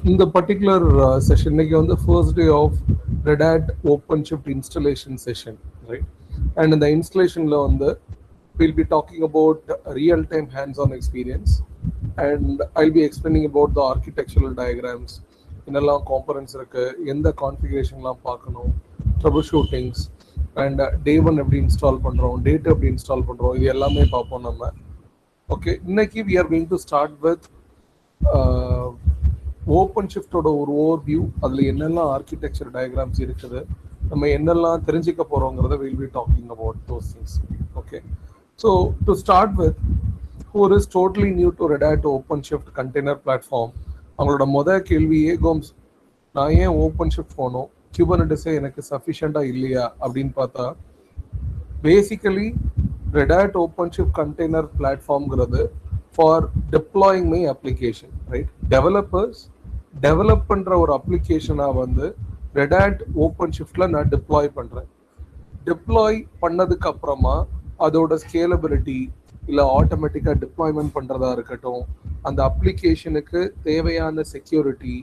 இந்த particular session இன்னைக்கு வந்து first day of Red Hat OpenShift installation session, right? And in the installationல வந்து we'll be talking about real-time hands-on experience, and I'll be explaining about the architectural diagrams, என்னெல்லாம் components இருக்கு, எந்த configurationலாம் பார்க்கணும், troubleshootings, and day one எப்படி install பண்றோம், day two எப்படி install பண்றோம், இது எல்லாமே பார்ப்போம் நம்ம. ஓகே, இன்னைக்கு we are going to start with ஓப்பன்ஷிஃப்டோட ஒரு ஓவர் வியூ, அதில் என்னெல்லாம் ஆர்கிடெக்சர் டயக்ராம்ஸ் இருக்குது, நம்ம என்னெல்லாம் தெரிஞ்சுக்க போகிறோங்கிறத will be talking about those things. Okay, so to start with, who is totally new to Red Hat OpenShift container platform, அவங்களோட கேள்வியே கோம்ஸ், நான் ஏன் ஓப்பன்ஷிஃப்ட் போகணும், குபர்னெட்டிஸே எனக்கு சஃபிஷியண்டாக இல்லையா அப்படின்னு பார்த்தா, basically Red Hat OpenShift container பிளாட்ஃபார்ம்ங்கிறது for deploying my application, right? Develop பண்ணுற ஒரு அப்ளிகேஷனாக வந்து ரெட் ஹேட் ஓப்பன்ஷிஃப்ட்ல நான் டிப்ளாய் பண்ணுறேன். டிப்ளாய் பண்ணதுக்கு அப்புறமா அதோட ஸ்கேலபிலிட்டி இல்லை ஆட்டோமேட்டிக்காக டிப்ளாய்மெண்ட் பண்ணுறதா இருக்கட்டும், அந்த அப்ளிகேஷனுக்கு தேவையான செக்யூரிட்டி,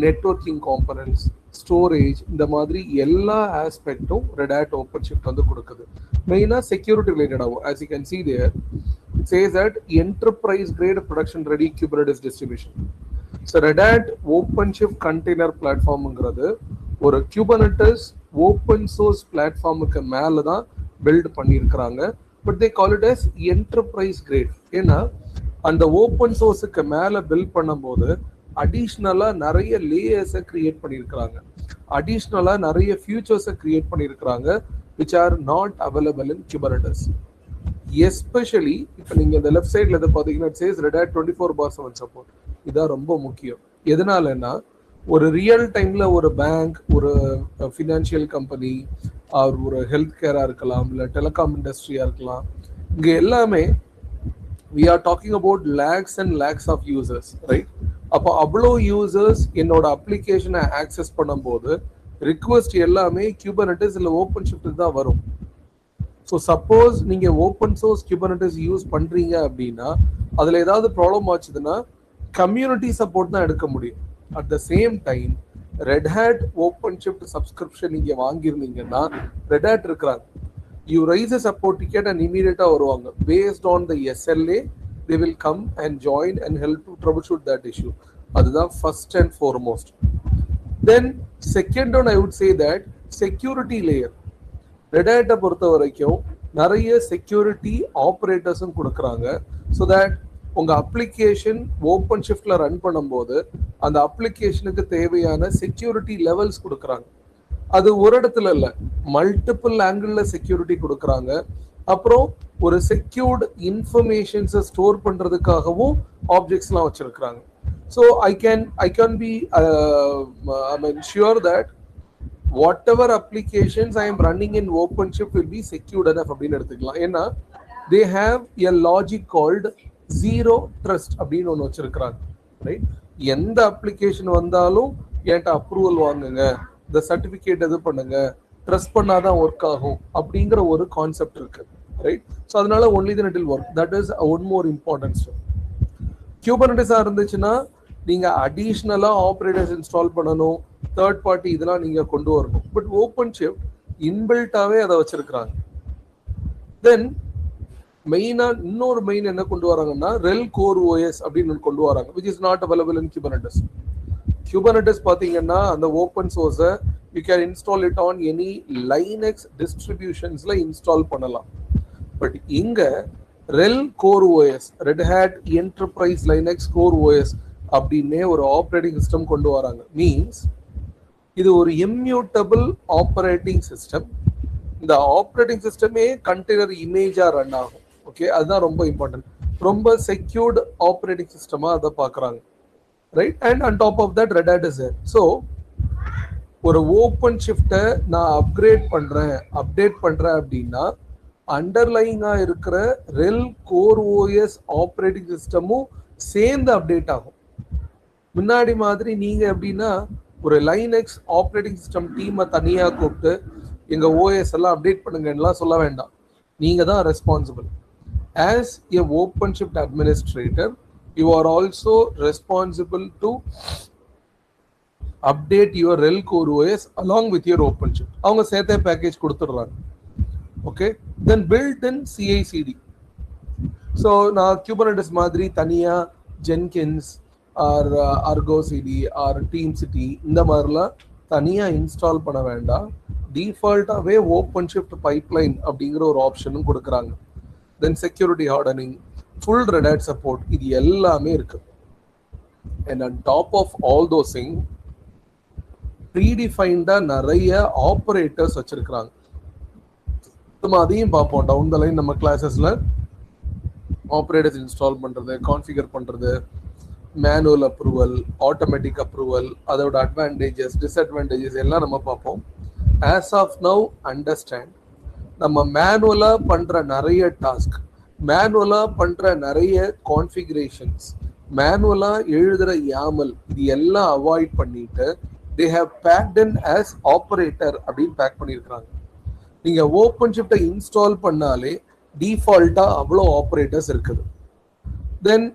நெட்வொர்க்கிங் காம்பனன்ட்ஸ், ஸ்டோரேஜ், இந்த மாதிரி எல்லா ஆஸ்பெக்டும் ரெட் ஹேட் ஓப்பன்ஷிஃப்ட் வந்து கொடுக்குது. மெயினாக security ரிலேட்டடாகவும், as you can see there, it says that enterprise grade production ready Kubernetes distribution. So Red Hat OpenShift container platformங்கிறது ஒரு Kubernetes open source பிளாட்ஃபார்முக்கு மேலே தான் பில்ட் பண்ணியிருக்கிறாங்க. But they call it as enterprise grade. ஏன்னா அந்த open சோர்ஸுக்கு மேலே build பண்ணும்போது அடிஷ்னலாக நிறைய லேயர்ஸை கிரியேட் பண்ணியிருக்கிறாங்க, அடிஷ்னலாக நிறைய ஃபியூச்சர்ஸை கிரியேட் பண்ணியிருக்கிறாங்க, which are not available in Kubernetes. Especially இப்போ நீங்கள் இந்த லெஃப்ட் சைடில் எதை பார்த்தீங்கன்னா it chase Red Hat 24/7 support. இதான் ரொம்ப முக்கியம். எதனாலன்னா ஒரு ரியல் டைமில் ஒரு பேங்க், ஒரு ஃபினான்ஷியல் கம்பெனி, ஒரு ஹெல்த் கேராக இருக்கலாம், இல்லை டெலிகாம் இண்டஸ்ட்ரியாக இருக்கலாம், இங்கே எல்லாமே we are talking about lakhs and lakhs of users, right? அப்போ அவ்வளோ யூசர்ஸ் என்னோட அப்ளிகேஷனை ஆக்சஸ் பண்ணும்போது ரிக்வெஸ்ட் எல்லாமே Kubernetes இல்லை ஓப்பன்ஷிஃப்ட் தான் வரும். ஸோ சப்போஸ் நீங்கள் ஓப்பன் சோர்ஸ் Kubernetes யூஸ் பண்ணுறீங்க அப்படின்னா அதில் ஏதாவது ப்ராப்ளம் ஆச்சுதுன்னா கம்யூனிட்டி சப்போர்ட் தான் எடுக்க முடியும். At the same time Red Hat OpenShift subscription நீங்கள் வாங்கியிருந்தீங்கன்னா ரெட் ஹேட் இருக்கிறாங்க, you raise a support ticket and இமீடியட்டாக வருவாங்க. Based on the SLA they will come and join and help to troubleshoot that issue. அதுதான் first and foremost. Then second one, I would say that security layer. Red Hat பொறுத்த வரைக்கும் நிறைய security ஆப்ரேட்டர்ஸும் கொடுக்குறாங்க. So that உங்கள் application open ஷிஃப்டில் run பண்ணும்போது அந்த அப்ளிகேஷனுக்கு தேவையான security levels கொடுக்குறாங்க. அது ஒரு இடத்துல இல்லை, மல்டிபிள் ஆங்கிளில் செக்யூரிட்டி கொடுக்குறாங்க. அப்புறம் ஒரு செக்யூர்டு இன்ஃபர்மேஷன்ஸை ஸ்டோர் பண்ணுறதுக்காகவும் ஆப்ஜெக்ட்ஸ்லாம் வச்சுருக்குறாங்க. So I can be sure that whatever applications I am running in OpenShift will be secured enough அப்படின்னு எடுத்துக்கலாம். ஏன்னா they have a logic called zero trust அப்படின்னு ஒன்று வச்சிருக்கிறாங்க, ரைட்? எந்த அப்ளிகேஷன் வந்தாலும் என்கிட்ட அப்ரூவல் வாங்குங்க, இந்த சர்டிஃபிகேட் இது பண்ணுங்க, ட்ரஸ்ட் பண்ணாதான் ஒர்க் ஆகும் அப்படிங்கிற ஒரு கான்செப்ட் இருக்கு, ரைட்? ஸோ அதனால only then it will work. That is one more important step. Kubernetes இருந்துச்சுன்னா நீங்க அடிஷ்னலா ஆப்ரேட்டர்ஸ் இன்ஸ்டால் பண்ணணும், தேர்ட் பார்ட்டி இதெல்லாம் நீங்க கொண்டு வரணும். பட் ஓப்பன்ஷிஃப்ட் இன்பில்ட்டாவே அதை வச்சிருக்கிறாங்க. தென் மெயினா இன்னொரு மெயின் என்ன கொண்டு வராங்கன்னா ரெல் கோர் OS அப்படின்னு கொண்டு வராங்க, which is not available in Kubernetes. Kubernetes பாத்தீங்கன்னா அந்த ஓப்பன் சோர்ஸை you can install it on any Linux distributionsல இன்ஸ்டால் பண்ணலாம். பட் இங்க ரெல் core OS, Red Hat Enterprise Linux Core OS அப்படின்னே ஒரு ஆப்ரேட்டிங் சிஸ்டம் கொண்டு வராங்க. மீன்ஸ் இது ஒரு இம்யூட்டபிள் ஆப்ரேட்டிங் சிஸ்டம். இந்த ஆப்ரேட்டிங் சிஸ்டமே கண்டெய்னர் இமேஜா ரன் ஆகும். ஓகே, அதுதான் ரொம்ப இம்பார்ட்டன்ட். ரொம்ப செக்யூர்டு ஆப்ரேட்டிங் சிஸ்டமா அதை பார்க்குறாங்க, right? And on top of that Red Hat is there. So ஒரு ஓப்பன் ஷிஃப்ட்டை நான் அப்டேட் பண்றேன் அப்படின்னா அண்டர்லைங்கா இருக்கிற ரெல் கோர் OS ஆப்ரேட்டிங் சிஸ்டமும் சேர்ந்து அப்டேட் ஆகும். முன்னாடி மாதிரி நீங்க எப்படின்னா ஒரு லைனக்ஸ் ஆப்ரேட்டிங் சிஸ்டம் டீமை தனியா கூப்பிட்டு எங்க OS எல்லாம் அப்டேட் பண்ணுங்கலாம் சொல்ல வேண்டாம். நீங்க தான் responsible. As a OpenShift administrator, you are also responsible to update your RHEL Core OS along with your OpenShift. அவங்க சேர்த்தே பேக்கேஜ் கொடுத்துடுறாங்க. Okay, then built in CI/CD. So நான் Kubernetes மாதிரி தனியா Jenkins or Argo CD or TeamCity இந்த மாதிரிலாம் தனியா install பண்ண வேண்டாம். டிஃபால்ட்டாகவே OpenShift பைப்லைன் அப்படிங்கிற ஒரு ஆப்ஷனும் கொடுக்குறாங்க. Then security hardening, full Red Hat support, இது எல்லாமே இருக்கு. And on top of all those thing ப்ரீடிஃபைன்டா நிறைய ஆப்ரேட்டர்ஸ் வச்சிருக்கிறாங்க. நம்ம அதையும் பார்ப்போம் டவுன் த லைன். நம்ம கிளாஸஸ்ல ஆப்ரேட்டர்ஸ் இன்ஸ்டால் பண்றது, கான்ஃபிகர் பண்றது, மேனுவல் அப்ரூவல், ஆட்டோமேட்டிக் அப்ரூவல், அதோட அட்வான்டேஜஸ் டிஸ்அட்வான்டேஜஸ் எல்லாம் நம்ம பார்ப்போம். ஆஸ் ஆஃப் நவ் அண்டர்ஸ்டாண்ட், நம்ம மேனுவலா பண்ற நிறைய டாஸ்க், மேனுவலா பண்ற நிறைய கான்ஃபிகரேஷன்ஸ், மேனுவலா எழுதுற யாமல், இது எல்லாம் அவாய்ட் பண்ணிட்டு they have packed in as operator அப்படின்னு பேக் பண்ணியிருக்காங்க. நீங்க OpenShift இன்ஸ்டால் பண்ணாலே டிஃபால்ட்டா அவ்வளோ ஆப்ரேட்டர்ஸ் இருக்குது. Then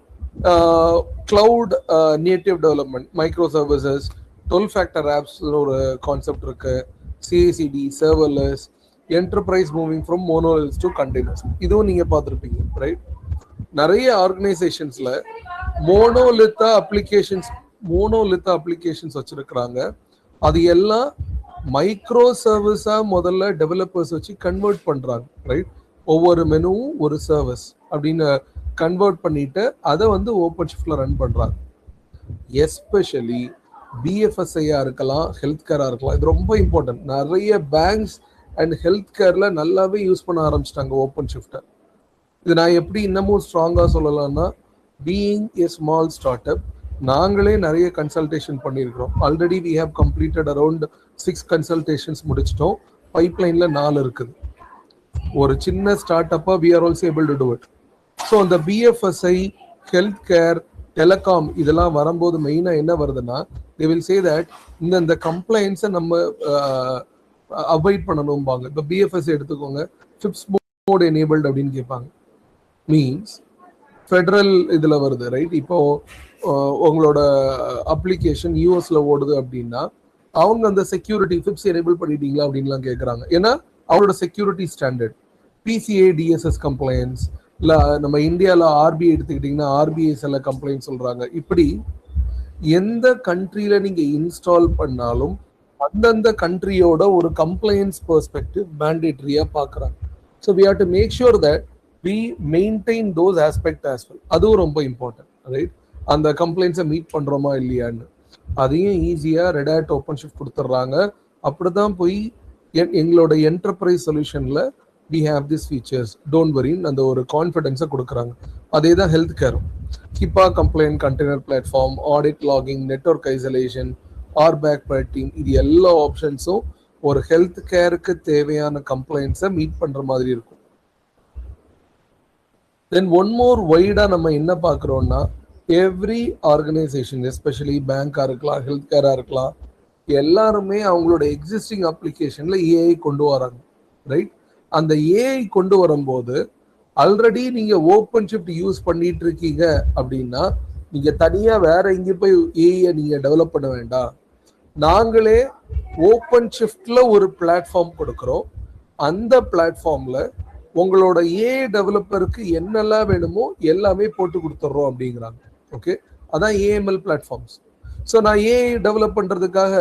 cloud native development, micro services, 12 factor apps ஒரு கான்செப்ட் இருக்கு, CI/CD, serverless, enterprise moving from monoliths to containers, இதுவும் நீங்க பார்த்துருப்பீங்க ரைட். நிறைய ஆர்கனைசேஷன்ஸ்ல மோனோலித்தா அப்ளிகேஷன்ஸ் வச்சிருக்கிறாங்க. அது எல்லாம் மைக்ரோ சர்வீஸா முதல்ல டெவலப்பர்ஸ் வச்சு கன்வெர்ட் பண்றாங்க ரைட். ஒவ்வொரு மெனுவும் ஒரு சர்வீஸ் அப்படின்னு கன்வெர்ட் பண்ணிட்டு அதை வந்து OpenShiftல ரன் பண்றாங்க. எஸ்பெஷலி BFSI-ஆ இருக்கலாம், ஹெல்த் கேரா இருக்கலாம், இது ரொம்ப இம்பார்ட்டன்ட். நிறைய பேங்க்ஸ் அண்ட் ஹெல்த் கேர்ல நல்லாவே யூஸ் பண்ண ஆரம்பிச்சிட்டாங்க OpenShift. இது நான் எப்படி இன்னமும் ஸ்ட்ராங்கா சொல்லலாம்னா, being a small start up, நாங்களே நிறைய கன்சல்டேஷன் பண்ணியிருக்கிறோம். Already we have completed around 6 consultations முடிச்சிட்டோம். பைப்லைன்ல 4 இருக்குது. ஒரு சின்ன ஸ்டார்ட் அப்பா we are also able to do it. So அந்த BFSI, ஹெல்த் கேர், டெலிகாம் இதெல்லாம் வரும்போது மெயினா என்ன வருதுன்னா, they will say that இந்த கம்ப்ளைண்ட்ஸை நம்ம அவாய்ட் பண்ணணும்பாங்க. இப்போ BFSI எடுத்துக்கோங்க, FIPS mode enabled அப்படின்னு கேட்பாங்க. மீன்ஸ் ஃபெடரல் இதில் வருது ரைட். இப்போ உங்களோட அப்ளிகேஷன் யூஎஸ்ல ஓடுது அப்படின்னா அவங்க அந்த செக்யூரிட்டி FIPS எனேபிள் பண்ணிட்டீங்களா அப்படின்லாம் கேட்குறாங்க. ஏன்னா அவங்களோட security standard PCI DSS complaints, இல்லை நம்ம இந்தியாவில் RBI எடுத்துக்கிட்டிங்கன்னா RBI சில கம்ப்ளைண்ட் சொல்கிறாங்க. இப்படி எந்த கண்ட்ரியில் நீங்கள் இன்ஸ்டால் பண்ணாலும் அந்தந்த கண்ட்ரியோட ஒரு கம்ப்ளைண்ட்ஸ் பெர்ஸ்பெக்டிவ் மேண்டேட்டரியாக பார்க்குறாங்க. So we have to make sure that we maintain those aspect as well. அதுவும் ரொம்ப இம்பார்ட்டன்ட் ரைட். அந்த கம்ப்ளைண்ட்ஸை மீட் பண்ணுறோமா இல்லையான்னு அதையும் ஈஸியாக Red Hat OpenShift கொடுத்துட்றாங்க. அப்படிதான் போய் எங்களோட enterprise சொல்யூஷனில் we have these features, don't worry, அந்த ஒரு கான்ஃபிடென்ஸை கொடுக்குறாங்க. அதே தான் ஹெல்த் கேரும். HIPAA compliant, container platform, audit logging, network isolation, RBAC per team, இது எல்லா ஆப்ஷன்ஸும் ஒரு ஹெல்த் கேருக்கு தேவையான கம்ப்ளைண்ட்ஸை மீட் பண்ணுற மாதிரி இருக்கும். தென் ஒன் மோர் வைடா நம்ம என்ன பார்க்குறோம்னா, எவ்ரி ஆர்கனைசேஷன் எஸ்பெஷலி பேங்காக இருக்கலாம், ஹெல்த் கேராக இருக்கலாம், எல்லாருமே அவங்களோட எக்ஸிஸ்டிங் அப்ளிகேஷனில் AI கொண்டு வராங்க ரைட். அந்த AI கொண்டு வரும்போது ஆல்ரெடி நீங்கள் OpenShift யூஸ் பண்ணிட்டு இருக்கீங்க அப்படின்னா நீங்கள் தனியாக வேற எங்கே போய் AI நீங்கள் டெவலப் பண்ண வேண்டாம். நாங்களே OpenShiftல ஒரு பிளாட்ஃபார்ம் கொடுக்குறோம். அந்த பிளாட்ஃபார்மில் உங்களோட AI டெவலப்பருக்கு என்னெல்லாம் வேணுமோ எல்லாமே போட்டு கொடுத்துட்றோம் அப்படிங்கிறாங்க. ஓகே, அதான் AML பிளாட்ஃபார்ம்ஸ். ஸோ நான் AI டெவலப் பண்ணுறதுக்காக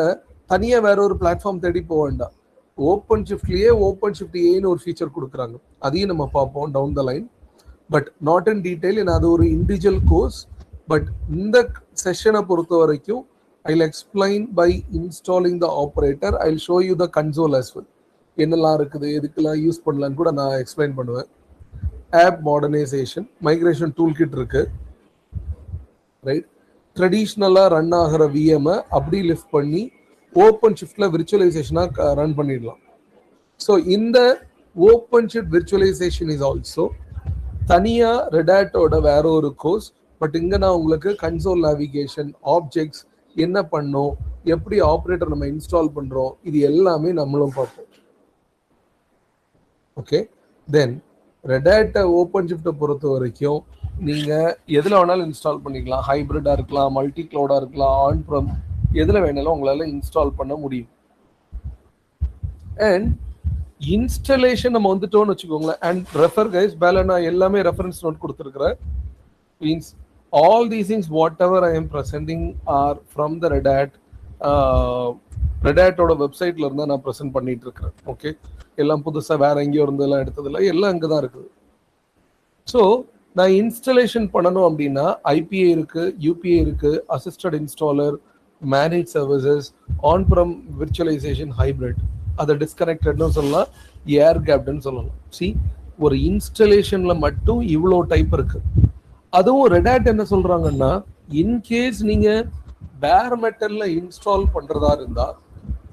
தனியாக வேற ஒரு பிளாட்ஃபார்ம் தேடி போக வேண்டாம். OpenShiftலயே OpenShift AIன்னு ஒரு ஃபீச்சர் கொடுக்குறாங்க. அதையும் நம்ம பார்ப்போம் down the line, but not in detail. அது ஒரு இண்டிவிஜுவல் கோர்ஸ். பட் இந்த செஷனை பொறுத்த வரைக்கும் I'll explain by installing the operator. I'll show you the console as well. என்னெல்லாம் இருக்குது, எதுக்கெல்லாம் யூஸ் பண்ணலான்னு கூட நான் எக்ஸ்பிளைன் பண்ணுவேன். App modernisation, migration tool kit இருக்கு ரைட். ட்ரெடிஷ்னலாக ரன் ஆகிற VM அப்படி லிஃப்ட் பண்ணி OpenShiftல விர்ச்சுவலைசேஷனாக ரன் பண்ணிடலாம். ஸோ இந்த OpenShift விர்ச்சுவலைசேஷன் இஸ் ஆல்சோ தனியாக Red Hat-ஓட வேற ஒரு கோர்ஸ். பட் இங்கே நான் உங்களுக்கு கன்சோல் நேவிகேஷன், ஆப்ஜெக்ட்ஸ் என்ன பண்ணோம், எப்படி ஆப்ரேட்டர் நம்ம இன்ஸ்டால் பண்ணுறோம், இது எல்லாமே நம்மளும் பார்ப்போம். ஓகே, தென் Red Hat OpenShift பொறுத்த வரைக்கும் நீங்கள் எதில் வேணாலும் இன்ஸ்டால் பண்ணிக்கலாம். ஹைப்ரிடாக இருக்கலாம், மல்டி க்ளவுடாக இருக்கலாம், ஆன் ப்ரம், எதுல வேணாலும் உங்களால இன்ஸ்டால் பண்ண முடியும். அண்ட் இன்ஸ்டாலேஷன் நம்ம வந்துட்டோம்னு வச்சுக்கோங்களேன். அண்ட் ரெஃபர் கைஸ், மேல நான் எல்லாமே ரெஃபரன்ஸ் நோட் கொடுத்துருக்கிறேன். Means all these things whatever I am presenting are from the Red Hat. ரெடாட்டோட வெப்சைட்ல இருந்தா நான் ப்ரெசென்ட் பண்ணிட்டு இருக்கிறேன். ஓகே, எல்லாம் புதுசா வேற எங்கேயோ இருந்தெல்லாம் எடுத்ததில்ல, எல்லாம் அங்கதான் இருக்குது. ஸோ நான் இன்ஸ்டாலேஷன் பண்ணணும் அப்படின்னா ஐபிஏ இருக்கு, யூபிஏ இருக்கு, assisted installer, manage services, on from virtualisation, hybrid, அதை டிஸ்கனெக்டட்னு சொல்லலாம், ஏர் கேப்டுன்னு சொல்லலாம். சி, ஒரு இன்ஸ்டாலேஷன்ல மட்டும் இவ்வளோ டைப் இருக்கு. அதுவும் ரெடாட் என்ன சொல்றாங்கன்னா, இன்கேஸ் நீங்க பேர் மெட்டல்ல இன்ஸ்டால் பண்றதா இருந்தா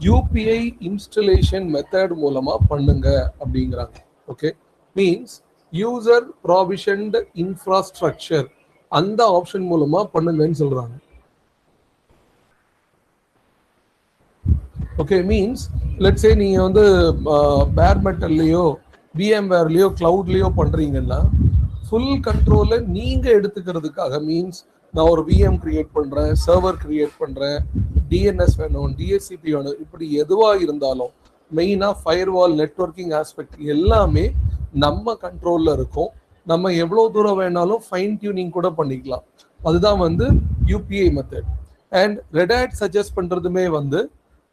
யூபிஐ இன்ஸ்டாலேஷன் மெத்தட் மூலமா பண்ணுங்க அப்படிங்கிறாங்க. ஓகே, மீன்ஸ் யூசர் ப்ராவிஷன்ட் இன்ஃப்ராஸ்ட்ரக்சர், அந்த ஆப்ஷன் மூலமா பண்ணுங்கன்னு சொல்றாங்க. ஓகே, மீன்ஸ் லெட்ஸ் சே நீங்க வந்து பேர் மெட்டல்லையோ VMwareலயோ கிளவுட்லயோ பண்றீங்கன்னா ஃபுல் கண்ட்ரோலை நீங்க எடுத்துக்கிறதுக்காக, மீன்ஸ் நான் ஒரு VM கிரியேட் பண்றேன், சர்வர் கிரியேட் பண்றேன், DNS வேணும், DHCP வேணும், இப்படி எதுவா இருந்தாலும் மெயினா ஃபயர்வால், நெட்வொர்க்கிங் ஆஸ்பெக்ட் எல்லாமே நம்ம கண்ட்ரோல்ல இருக்கும். நம்ம எவ்வளவு தூரம் வேணாலும் ஃபைன் டியூனிங் கூட பண்ணிக்கலாம். அதுதான் வந்து UPI method. And Red Hat suggest பண்றதுமே வந்து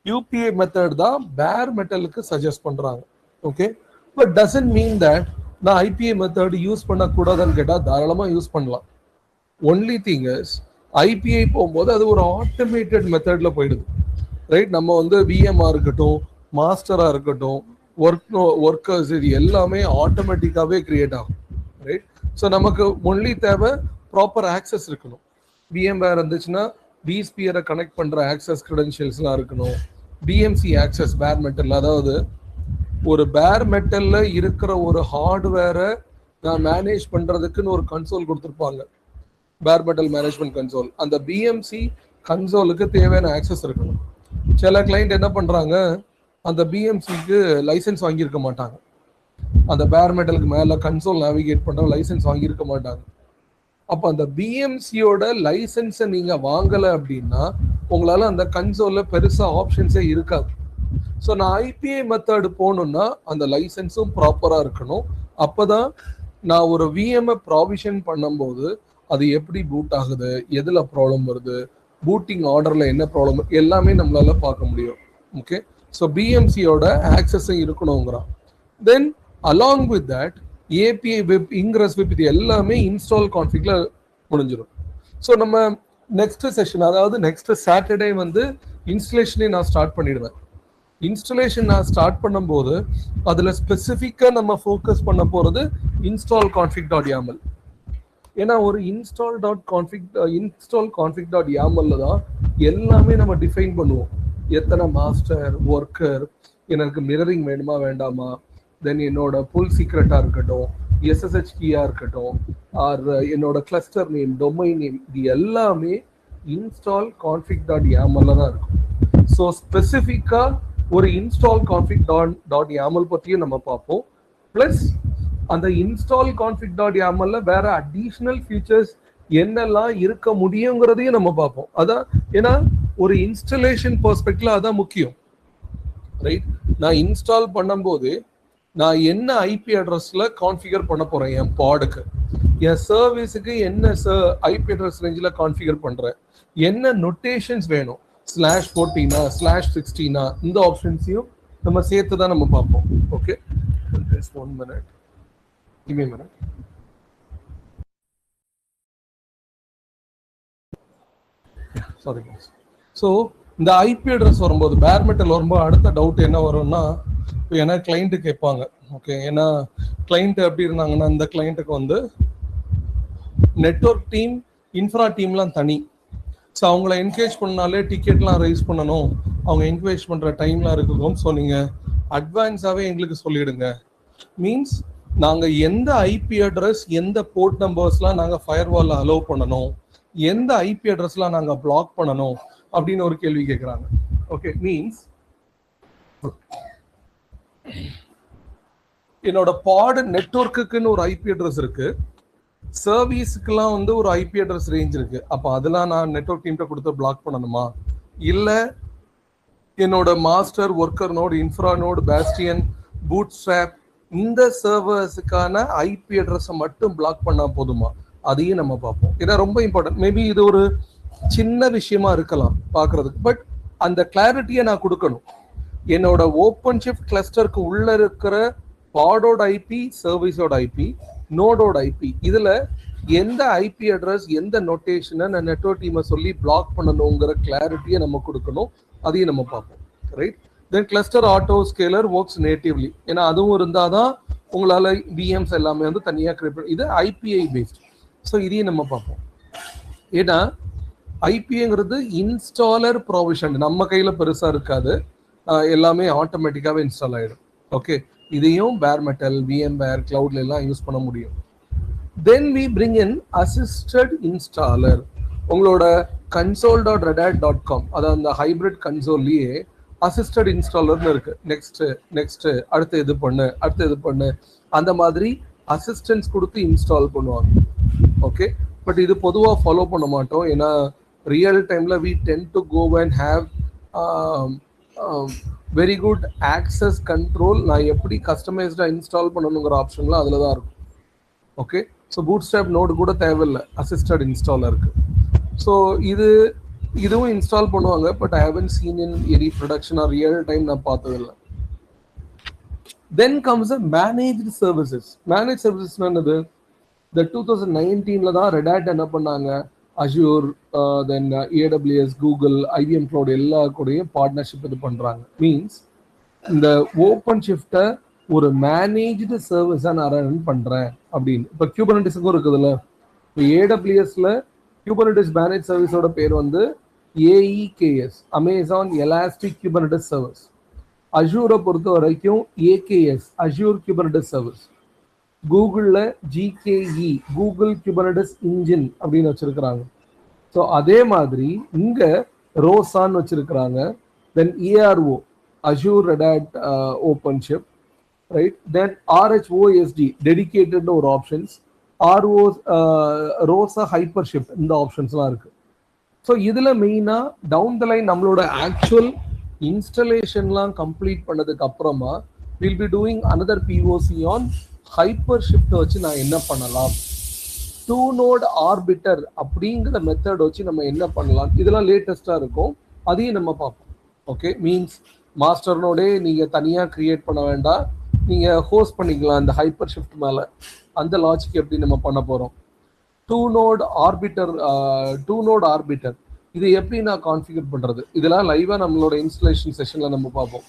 யூபிஐ மெத்தட் தான் பேர் மெட்டலுக்கு சஜஸ்ட் பண்றாங்க. Okay, but doesn't mean that நான் ஐபிஐ மெத்தட் யூஸ் பண்ணக்கூடாதுன்னு கேட்டா தாராளமா யூஸ் பண்ணலாம். ஒன்லி திங் இஸ் ஐபிஐ போகும்போது அது ஒரு ஆட்டோமேட்டட் மெத்தட்ல போயிடுது, ரைட்? நம்ம வந்து விஎம்ஆ இருக்கட்டும், மாஸ்டரா இருக்கட்டும், ஒர்க்கர்ஸ், இது எல்லாமே ஆட்டோமேட்டிக்காவே கிரியேட் ஆகும், ரைட்? ஸோ நமக்கு ஒன்லி தேவை ப்ராப்பர் ஆக்சஸ் இருக்கணும். VMware இருந்துச்சுன்னா vSphere கனெக்ட் பண்ற ஆக்சஸ் கிரெடென்ஷியல்ஸ்லாம் இருக்கணும். DMC ஆக்சஸ் பேர் மெட்டல், அதாவது ஒரு பேர் மெட்டல்ல இருக்கிற ஒரு ஹார்ட்வேரை நான் மேனேஜ் பண்றதுக்குன்னு ஒரு கன்சோல் கொடுத்துருப்பாங்க, பேர் மெட்டல் மேனேஜ்மெண்ட் கன்சோல். அந்த BMC கன்சோலுக்கு தேவையான ஆக்சஸ் இருக்கணும். சில கிளைண்ட் என்ன பண்றாங்க, அந்த BMCக்கு லைசன்ஸ் வாங்கியிருக்க மாட்டாங்க, அந்த பேர் மெட்டலுக்கு மேல கன்சோல் நேவிகேட் பண்ற லைசன்ஸ் வாங்கியிருக்க மாட்டாங்க. அப்ப அந்த BMCயோட லைசன்ஸை நீங்க வாங்கல அப்படின்னா உங்களால அந்த கன்சோல்ல பெருசா ஆப்ஷன்ஸே இருக்காது. ஸோ நான் ஐபிஐ மெத்தட் போகணும்னா அந்த லைசன்ஸும் ப்ராப்பரா இருக்கணும். அப்பதான் நான் ஒரு விஎம்ஐ ப்ராவிஷன் பண்ணும்போது அது எப்படி பூட் ஆகுது, எதுல ப்ராப்ளம் வருது, பூட்டிங் ஆர்டர்ல என்ன ப்ராப்ளம், எல்லாமே நம்மளால பார்க்க முடியும். ஓகே, ஸோ பிஎம்சியோட ஆக்சஸும் இருக்கணுங்கிறான். Then along with that API web, ingress web, இது எல்லாமே இன்ஸ்டால் கான்ஃபிக்ல முடிஞ்சிடும். ஸோ நம்ம நெக்ஸ்ட் செஷன், அதாவது நெக்ஸ்ட் சாட்டர்டே வந்து இன்ஸ்டலேஷனே நான் ஸ்டார்ட் பண்ணிடுவேன். இன்ஸ்டலேஷன் நான் ஸ்டார்ட் பண்ணும்போது அதில் ஸ்பெசிஃபிக்காக நம்ம ஃபோக்கஸ் பண்ண போகிறது இன்ஸ்டால் கான்ஃபிக்.yaml. ஏன்னா ஒரு இன்ஸ்டால் கான்ஃபிக்.yaml தான் எல்லாமே நம்ம டிஃபைன் பண்ணுவோம். எத்தனை மாஸ்டர், ஒர்க்கர், எனக்கு மிரரிங் வேணுமா வேண்டாமா, தென் என்னோட புல் சீக்ரெட்டாக இருக்கட்டும், SSH கீயாக இருக்கட்டும், ஆர் என்னோட கிளஸ்டர் நேம், டொமைன் நேம், இது எல்லாமே இன்ஸ்டால் கான்ஃபிக்.yaml தான் இருக்கும். ஸோ ஸ்பெசிஃபிக்காக ஒரு இன்ஸ்டால் கான்ஃபிக்.yaml பற்றியும் நம்ம பார்ப்போம். ப்ளஸ் அந்த இன்ஸ்டால் கான்ஃபிக்.yaml வேற அடிஷ்னல் ஃபீச்சர்ஸ் என்னெல்லாம் இருக்க முடியுங்கிறதையும் நம்ம பார்ப்போம். அதான், ஏன்னா ஒரு இன்ஸ்டலேஷன் பெர்ஸ்பெக்டிவ்ல அதான் முக்கியம், ரைட்? நான் இன்ஸ்டால் பண்ணும்போது நான் என்ன ஐபி அட்ரஸ்ல கான்ஃபிகர் பண்ண போறேன், என் பாடுக்கு, என் சர்வீஸுக்கு என்ன ஐபி அட்ரஸ் ரேஞ்சில் கான்ஃபிகர் பண்றேன், என்ன நொட்டேஷன்ஸ் வேணும், /14 /16, இந்த ஆப்ஷன்ஸையும் நம்ம சேர்த்து தான் நம்ம பார்ப்போம். Okay, just 1 minute, give me a minute. Sorry guys. So இந்த ஐபி அட்ரஸ் வரும்போது, பேர் மெட்டல் வரும்போது அடுத்த டவுட் என்ன வரும்னா, ஏன்னா கிளைண்ட்டு கேட்பாங்க. ஓகே, ஏன்னா கிளைண்ட் எப்படி இருந்தாங்கன்னா, இந்த கிளைண்ட்டுக்கு வந்து நெட்வொர்க் டீம், இன்ஃப்ரா டீம்லாம் தனி. ஸோ அவங்கள என்கேஜ் பண்ணாலே டிக்கெட்லாம் ரைஸ் பண்ணணும், அவங்க என்கேஜ் பண்ணுற டைம்லாம் இருக்கும். ஸோ நீங்கள் அட்வான்ஸாகவே எங்களுக்கு சொல்லிடுங்க. மீன்ஸ் நாங்கள் எந்த ஐபி அட்ரஸ், எந்த போர்ட் நம்பர்ஸ்லாம் நாங்கள் ஃபயர்வாலில் அலோவ் பண்ணணும், எந்த ஐபி அட்ரஸ்லாம் நாங்கள் பிளாக் பண்ணணும் அப்படின்னு ஒரு கேள்வி கேட்குறாங்க. ஓகே, மீன்ஸ் என்னோட பாட் நெட்வொர்க்குன்னு ஒரு ஐபி அட்ரஸ் இருக்கு, சர்வீஸுக்கெல்லாம் வந்து ஒரு ஐபி அட்ரஸ் ரேஞ்ச் இருக்கு. அப்போ அதெல்லாம் நான் நெட்வொர்க் டீம்கிட்ட கொடுத்து பிளாக் பண்ணணுமா, இல்லை என்னோட master, worker node, infra node, bastion, bootstrap இந்த சர்வர்ஸுக்கான ஐபி அட்ரஸை மட்டும் பிளாக் பண்ணா போதுமா? அதையும் நம்ம பார்ப்போம். ஏன்னா ரொம்ப இம்பார்ட்டன்ட். மேபி இது ஒரு சின்ன விஷயமா இருக்கலாம் பார்க்கறதுக்கு, பட் அந்த கிளாரிட்டியை நான் கொடுக்கணும். என்னோட ஓப்பன் ஷிஃப்ட் கிளஸ்டருக்கு உள்ள இருக்கிற பாடோட ஐபி, சர்வீஸோட ஐபி, நோடோட ஐபி, இதுல எந்த ஐபி அட்ரஸ் எந்த நோட்டேஷனை நான் நெட்வொர்க் டீமை சொல்லி பிளாக் பண்ணணுங்கிற கிளாரிட்டியை நம்ம கொடுக்கணும். அதையும் நம்ம பார்ப்போம். ரைட். தென் கிளஸ்டர் ஆட்டோ ஸ்கேலர் ஒர்க்ஸ் நேட்டிவ்லி. ஏன்னா அதுவும் இருந்தாதான் உங்களால விஎம்ஸ் எல்லாமே வந்து தனியாக கிரியேட் பண்ண. இது ஐபிஐ பேஸ்ட். ஸோ இதையும் நம்ம பார்ப்போம். ஏன்னா ஐபிஐங்கிறது இன்ஸ்டாலர் ப்ரொவிஷன் நம்ம கையில் பெருசாக இருக்காது, எல்லாமே ஆட்டோமேட்டிக்காகவே இன்ஸ்டால் ஆகிடும். ஓகே, இதையும் பேர் மெட்டல், விஎம்பேர், கிளவுட்ல எல்லாம் யூஸ் பண்ண முடியும். Then we bring in assisted installer. உங்களோட console.redhat.com அதாவது அந்த ஹைபிரிட் கன்சோல்லையே அசிஸ்டட் இன்ஸ்டாலர்னு இருக்கு. நெக்ஸ்ட் அடுத்து இது பண்ணு அந்த மாதிரி அசிஸ்டன்ஸ் கொடுத்து இன்ஸ்டால் பண்ணுவாங்க. ஓகே, பட் இது பொதுவாக ஃபாலோ பண்ண மாட்டோம். ஏன்னா ரியல் டைம்ல we tend to go and have very good access control. நான் எப்படி கஸ்டமைஸ்டா இன்ஸ்டால் பண்ணணுங்கிற ஆப்ஷன்லாம் அதில் தான் இருக்கும். Okay, so bootstrap node கூட தேவையில்லை அசிஸ்டட் இன்ஸ்டாலருக்கு. ஸோ இதுவும் இன்ஸ்டால் பண்ணுவாங்க, but I haven't seen in any production or real time நான் பார்த்ததில்லை. Then comes managed services. Manage services என்னது? இந்த 2019 தான் ரெட் ஹேட் என்ன பண்ணாங்க, Azure, then AWS, Google, IBM cloud எல்லா கூடயும் பார்ட்னர்ஷிப் இது பண்ணுறாங்க. மீன்ஸ் இந்த ஓப்பன் ஷிஃப்ட்டை ஒரு மேனேஜ்டு சர்வீஸாக நான் ரன் பண்ணுறேன் அப்படின்னு. இப்போ கியூபர்னெட்டிஸுக்கும் இருக்குதுல்ல. இப்போ ஏடபிள்யூஎஸ்ல கியூபர்னெட்டிஸ் மேனேஜ் சர்வீஸோட பேர் வந்து AEKS, Amazon elastic Kubernetes service. அஷூரை பொறுத்த வரைக்கும் AKS, அஷூர் கியூபர்னெட்டிஸ் சர்வீஸ். கூகுளில் GKE, கூகுள் கியூபர்னெட்டிஸ் இன்ஜின் அப்படின்னு வச்சிருக்கிறாங்க. ஸோ அதே மாதிரி இங்கே ரோசான்னு வச்சிருக்கிறாங்க. Then ERO, Azure Red Hat OpenShift. Right. Then RHOSD, டெடிகேட்டட்னு ஒரு ஆப்ஷன்ஸ். ரோசா ஹைப்பர் ஷிஃப்ட், இந்த ஆப்ஷன்ஸ்லாம் இருக்கு. ஸோ இதில் மெயினாக டவுன் த லைன் நம்மளோட ஆக்சுவல் இன்ஸ்டலேஷன்லாம் கம்ப்ளீட் பண்ணதுக்கு அப்புறமா will be doing another POC on hyper shift வச்சு நான் என்ன பண்ணலாம், 2 node ஆர்பிட்டர் அப்படிங்கிற மெத்தட் வச்சு நம்ம என்ன பண்ணலாம், இதெல்லாம் லேட்டஸ்டாக இருக்கும். அதையும் நம்ம பார்ப்போம். ஓகே, மீன்ஸ் மாஸ்டர் நோடே நீங்கள் தனியாக கிரியேட் பண்ண வேண்டாம், நீங்கள் ஹோஸ்ட் பண்ணிக்கலாம் இந்த ஹைப்பர் ஷிஃப்ட் மேலே. அந்த லாஜிக் எப்படி நம்ம பண்ண போகிறோம். 2 node ஆர்பிட்டர் இது எப்படி நான் கான்ஃபிகர் பண்ணுறது, இதெல்லாம் லைவாக நம்மளோட இன்ஸ்டலேஷன் செஷனில் நம்ம பார்ப்போம்.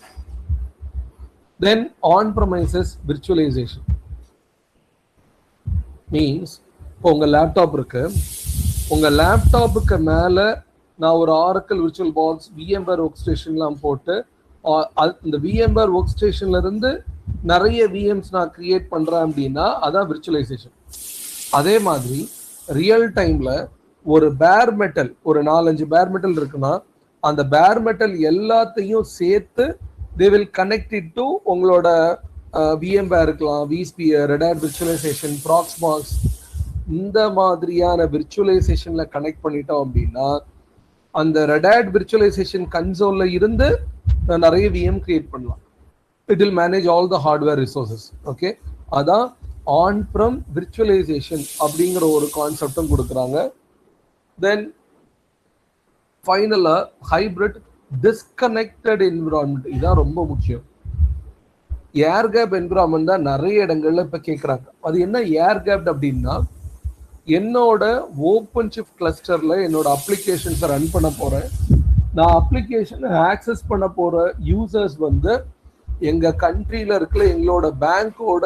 Then on premises virtualisation. Means இப்போ உங்கள் லேப்டாப் இருக்கு, உங்கள் லேப்டாப்புக்கு மேலே நான் ஒரு ஆரக்கிள் விர்ச்சுவல் பாக்ஸ், விஎம்பேர் ஒர்க் ஸ்டேஷன்லாம் போட்டு இந்த விஎம்பேர் ஒர்க் ஸ்டேஷன்ல இருந்து நிறைய விஎம்ஸ் நான் கிரியேட் பண்றேன் அப்படின்னா அதான் விர்ச்சுவலைசேஷன். அதே மாதிரி ரியல் டைம்ல ஒரு பேர் மெட்டல், ஒரு 4-5 பேர் மெட்டல் இருக்குன்னா அந்த பேர் மெட்டல் எல்லாத்தையும் சேர்த்து they will connect it to உங்களோட விஎம்பேர் இருக்கலாம், விஸ்பியர், ரெட் ஹேட் விர்ச்சுவலைசேஷன், ப்ராக்ஸ்பாக்ஸ், இந்த மாதிரியான விர்ச்சுவலைசேஷன்ல கனெக்ட் பண்ணிட்டோம் அப்படின்னா அந்த ரெட் ஹேட் விர்ச்சுவலைசேஷன் கன்சோல்ல இருந்து நிறைய விஎம் கிரியேட் பண்ணலாம். It will manage all the hardware resources. Okay, அதான் ஆன் ப்ரம் விர்ச்சுவலைசேஷன் அப்படிங்கிற ஒரு கான்செப்டும் கொடுக்குறாங்க. தென் ஃபைனலா ஹைபிரிட் டிஸ்கனெக்டட் என்விரான்மெண்ட், இதான் ரொம்ப முக்கியம். ஏர் கேப் என்விரான்மெண்ட் தான் நிறைய இடங்கள்ல இப்ப கேட்குறாங்க. அது என்ன ஏர் கேப் அப்படின்னா, என்னோட ஓப்பன் ஷிஃப்ட் கிளஸ்டர்ல என்னோட அப்ளிகேஷன்ஸை ரன் பண்ண போறேன். நான் அப்ளிகேஷனை ஆக்சஸ் பண்ண போற யூசர்ஸ் வந்து எங்க கண்ட்ரியில இருக்கிற எங்களோட பேங்கோட